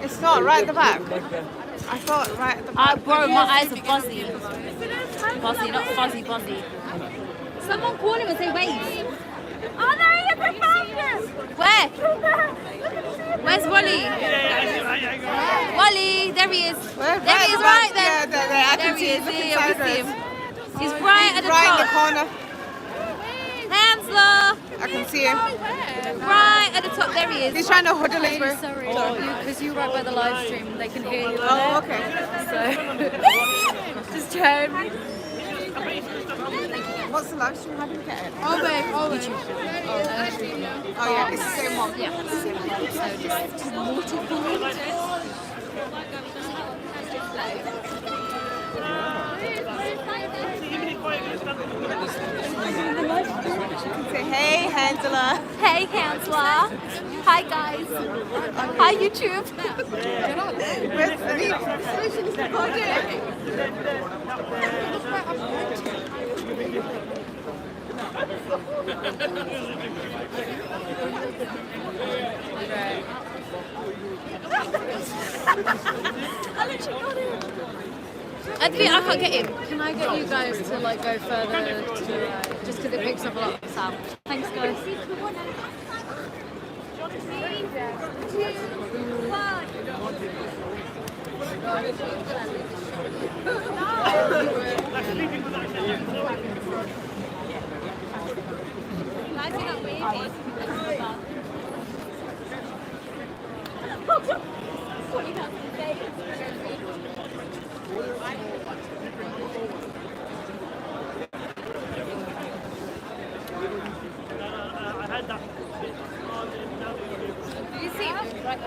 It's not right at the back. like that. I thought right at the back. Bro, my eyes are fuzzy. Fuzzy, not fuzzy, fuzzy. Someone call him and say wave. Oh no, he has a focus! Where? Where's Wally? Wally, there he is. Where? There he is, Right right there. at the back. Yeah, I can There he see is. him looking Yeah, we see sideways. him. He's right at the Right in the top. corner. Hansler. I can see him. Right at the top, there he is. He's trying to huddle his way. Sorry, because you right by the live stream, they can hear you. Oh, okay. So, just turn. What's the live stream? How do you get it? Oh, wait. Oh, yeah, it's the same one. Yeah. So, Say, hey, Angela. Hey, Hansler. Hi, guys. Hi, YouTube. Where's the lead? Solutions recording. Anthony, I can't get him. can I get you guys to like go further to the right? Just because it picks up a lot of sound. Thanks, guys. I had that. You see, right?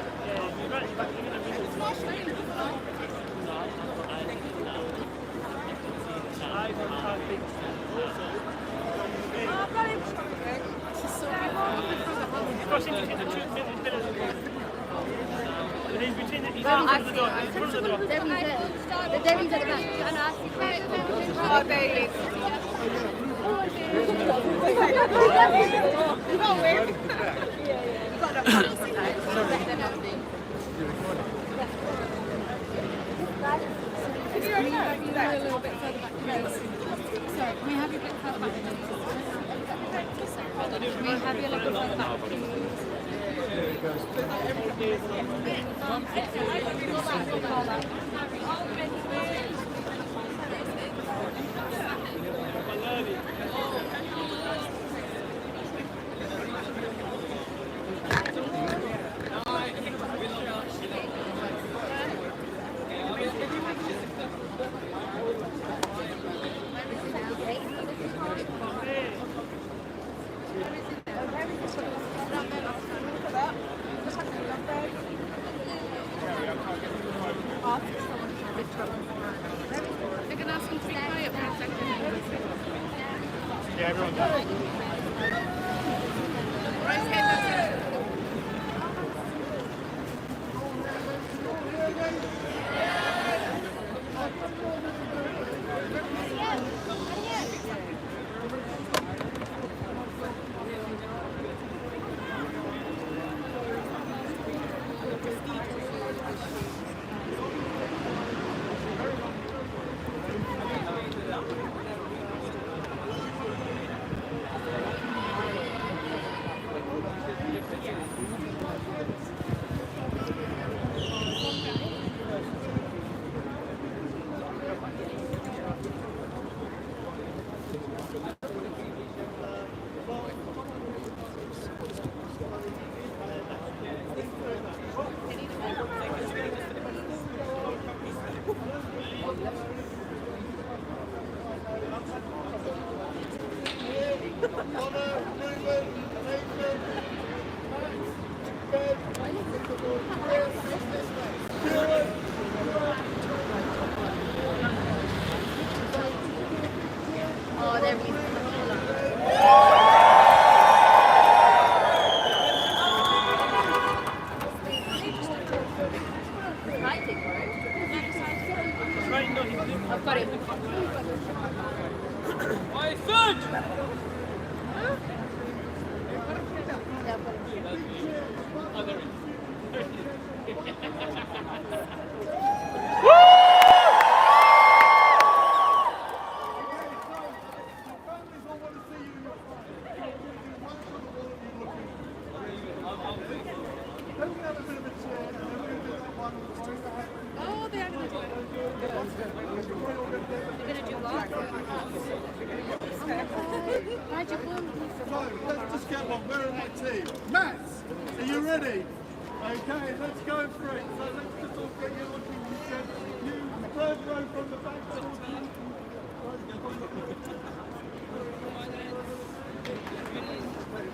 Sorry, can we have you a bit further back? Can we have you a little further back, Yeah, everyone does. Oh, there we go. I've got it. My foot! Oh, they are going to do it. They're going to do what? So, let's just get one. Where are my team? Matt, are you ready? Okay, let's go for it. So let's just all get you looking. You third row from the back.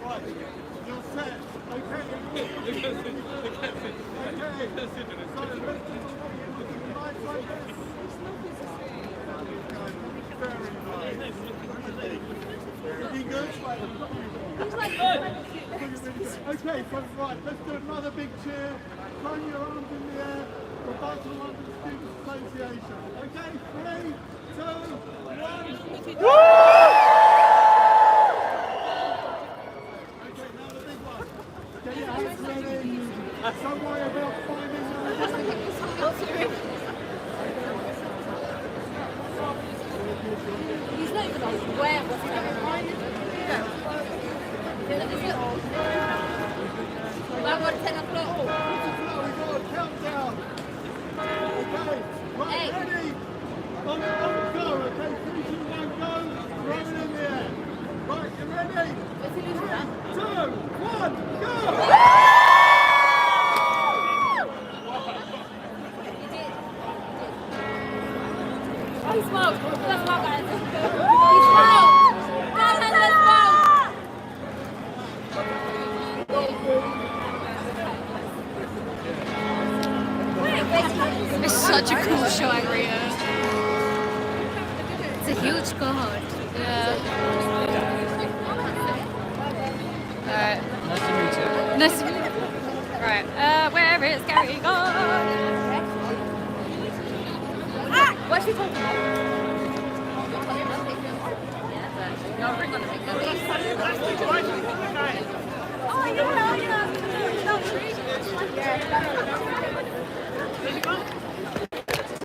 Right, you're set. Okay. Okay. So let's just all get you looking nice like this. Very nice. Looking good? Okay, so right, let's do another big cheer. Throw your arms in the air for Barton London Students Association. Okay, 3, 2, 1. Okay, now the big one. Get your hands ready. Don't worry about finding He's not even aware of what's going on. Well, what, 10 o'clock? We've got a countdown. Okay, right, ready? On go, okay, 3, 2, 1, go. Throw it in the air. Right, you ready? 3, 2, 1, go! he smoked. Let's smoke, guys. He smoked. Guys, let's smoke. It's such a cool shot, Ria. It's a huge cohort. Yeah. Alright. Nice to meet you. Nice to meet you. Right, where is Gary gone? What's she talking about? Oh,